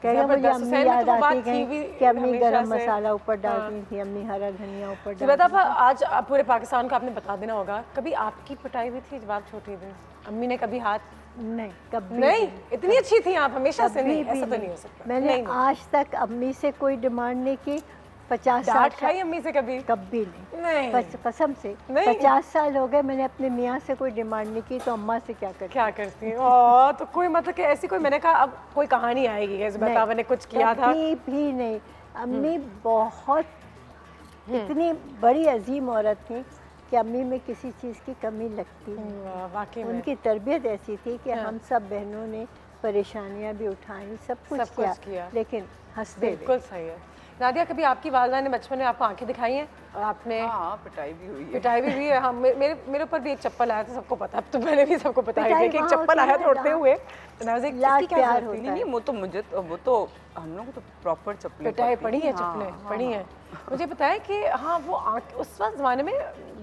कह रहे मुझे अम्मी याद आती गई कि अम्मी गरम मसाला ऊपर डालती थी, अम्मी हरा धनिया ऊपर डालती थी। आज पूरे पाकिस्तान को आपने बता देना होगा, कभी आपकी पिटाई भी थी जब आप छोटी थी? अम्मी ने कभी हाथ नहीं, कभी नहीं। इतनी अच्छी थी आप हमेशा से? नहीं, कभी ऐसा तो भी नहीं हो सकता। मैंने नहीं। आज तक अम्मी से कोई डिमांड नहीं की। 50 साल डांट खाई अम्मी से कभी? कभी नहीं। कसम से नहीं। 50 साल हो गए मैंने अपने मियाँ से कोई डिमांड नहीं की, तो अम्मा से क्या करती हैं? तो कोई मतलब कि ऐसी कोई, मैंने कहा अब कोई कहानी आएगी ज़ुबैदा ने कुछ किया था? कभी भी नहीं। अम्मी बहुत इतनी बड़ी अजीम औरत थी कि अम्मी में किसी चीज़ की कमी लगती नहीं। वाकई में उनकी तरबियत ऐसी थी कि हम सब बहनों ने परेशानियां भी उठाई, सब कुछ किया, लेकिन हंसते। बिल्कुल सही है। नादिया, कभी आपकी वालिदा ने बचपन में आपको आंखें दिखाई हैं और आपने? हाँ, पिटाई भी हुई है। पिटाई भी हुई है। हाँ, मेरे ऊपर भी एक चप्पल आया था, सबको पता। अब तो मैंने भी सबको बताया कि एक चप्पल आया था उड़ते हुए। नहीं, वो तो मुझे वो तो हम लोग को तो प्रॉपर चप्पल पिटाई पड़ी है, चप्पलें पड़ी हैं। मुझे बताया कि हाँ वो उस वक्त ज़माने में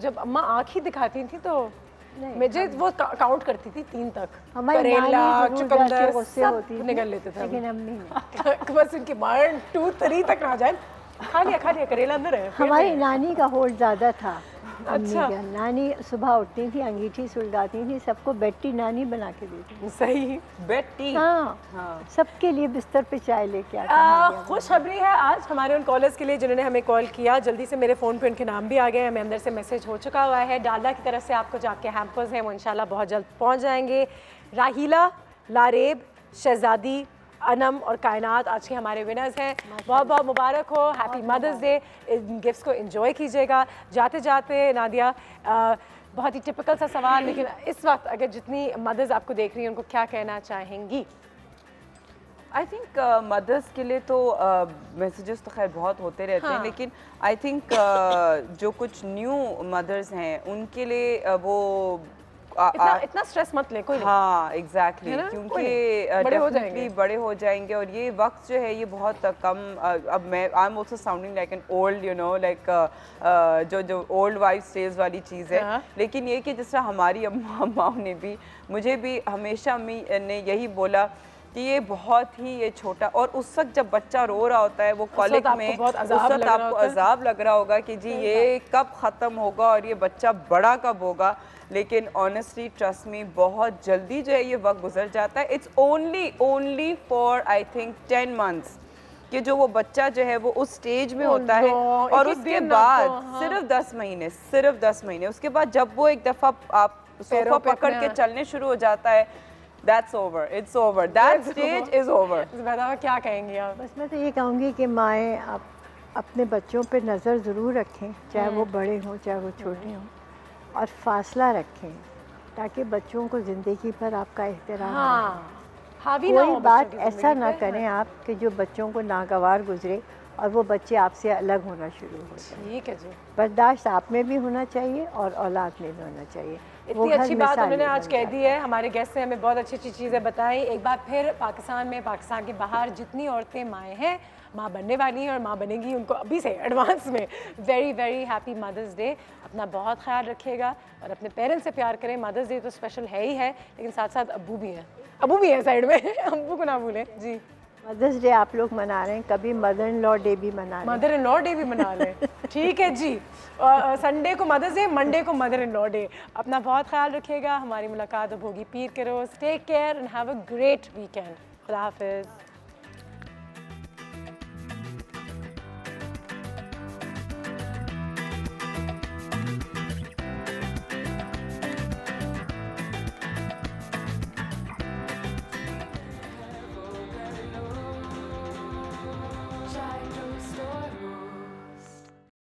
जब अम्मा आँख ही दिखाती थी तो मुझे वो काउंट करती थी 3 तक। करेला, चुकंदर सब निकल लेते थे। लेकिन अम्मी नहीं। बस इनकी 1 2 3 तक ना जाए। खा लिया करेला अंदर है। हमारी नानी का होल्ड ज़्यादा था। अच्छा। नानी सुबह उठती थी, अंगीठी सुलगाती थी, सबको बेटी नानी बना के देती थी। सही, बेटी। हाँ। सबके लिए बिस्तर पे चाय लेके आती। खुशखबरी है आज हमारे उन कॉलर्स के लिए जिन्होंने हमें कॉल किया। जल्दी से मेरे फ़ोन पे उनके नाम भी आ गए हैं, हमें अंदर से मैसेज हो चुका हुआ है। डाला की तरफ से आपको जाके हैम्पर्स हैं, वो इंशाल्लाह बहुत जल्द पहुँच जाएंगे। राहीला, लारेब, शहजादी, अनम और कायनात आज के हमारे विनर्स हैं। बहुत बहुत मुबारक हो, हैप्पी मदर्स डे। इन गिफ्ट्स को एंजॉय कीजिएगा। जाते जाते नादिया, बहुत ही टिपिकल सा सवाल, लेकिन इस वक्त अगर जितनी मदर्स आपको देख रही हैं उनको क्या कहना चाहेंगी? आई थिंक मदर्स के लिए तो मैसेजेस तो खैर बहुत होते रहते हैं, लेकिन आई थिंक जो कुछ न्यू मदर्स हैं उनके लिए वो इतना स्ट्रेस मत ले कोई। हाँ एग्जैक्टली, क्योंकि डेफिनेटली बड़े हो जाएंगे और ये वक्त जो है ये बहुत कम। अब मैं I am also sounding like an old you know like जो ओल्ड वाइफ स्टेज वाली चीज़ है, लेकिन ये कि जिस तरह हमारी अम्माओं ने भी, मुझे भी हमेशा अम्मी ने यही बोला कि ये बहुत ही ये छोटा, और उस वक्त जब बच्चा रो रहा होता है वो कॉलिक में, उस वक्त आपको अजाब लग रहा होगा कि जी ये कब ख़त्म होगा और ये बच्चा बड़ा कब होगा, लेकिन ऑनेस्टली ट्रस्ट मी बहुत जल्दी जो है ये वक्त गुजर जाता है। It's only for I think 10 months कि जो वो बच्चा जो है वो उस स्टेज में होता है, और उसके बाद सिर्फ 10 महीने, उसके बाद जब वो एक दफ़ा आप सोफा पकड़ के चलने शुरू हो जाता है, That's over. It's over. That stage is over. Zubaida क्या कहेंगी आप? बस मैं तो ये कहूँगी कि माएँ अपने बच्चों पे नज़र ज़रूर रखें, चाहे वो बड़े हों चाहे वो छोटे हों, और फासला रखें ताकि बच्चों को ज़िंदगी पर आपका एहतराम कोई बात ऐसा ना करें आप कि जो बच्चों को नागवार गुजरे और वो बच्चे आपसे अलग होना शुरू हो जाए। ठीक है जी। बर्दाश्त आप में भी होना चाहिए और औलाद में भी होना चाहिए। इतनी अच्छी बात उन्होंने आज कह दी है। हमारे गेस्ट ने हमें बहुत अच्छी अच्छी चीज़ें बताई। एक बार फिर पाकिस्तान में, पाकिस्तान के बाहर जितनी औरतें माएँ हैं, माँ बनने वाली हैं और माँ बनेंगी, उनको अभी से एडवांस में very very happy mother's day. अपना बहुत ख्याल रखिएगा और अपने पेरेंट्स से प्यार करें। मदर्स डे तो स्पेशल है ही है, लेकिन साथ साथ अब्बू भी हैं साइड में अब्बू को ना भूलें जी। मदर्स डे आप लोग मना रहे हैं, कभी मदर इन लॉ डे भी मना लें। मदर इन लॉ डे भी मना लें। ठीक है जी। संडे को मदर्स डे, मंडे को मदर इन लॉ डे। अपना बहुत ख्याल रखिएगा। हमारी मुलाकात अब होगी पीर के रोज़। Take care and have a great weekend. खुदा हाफिज़।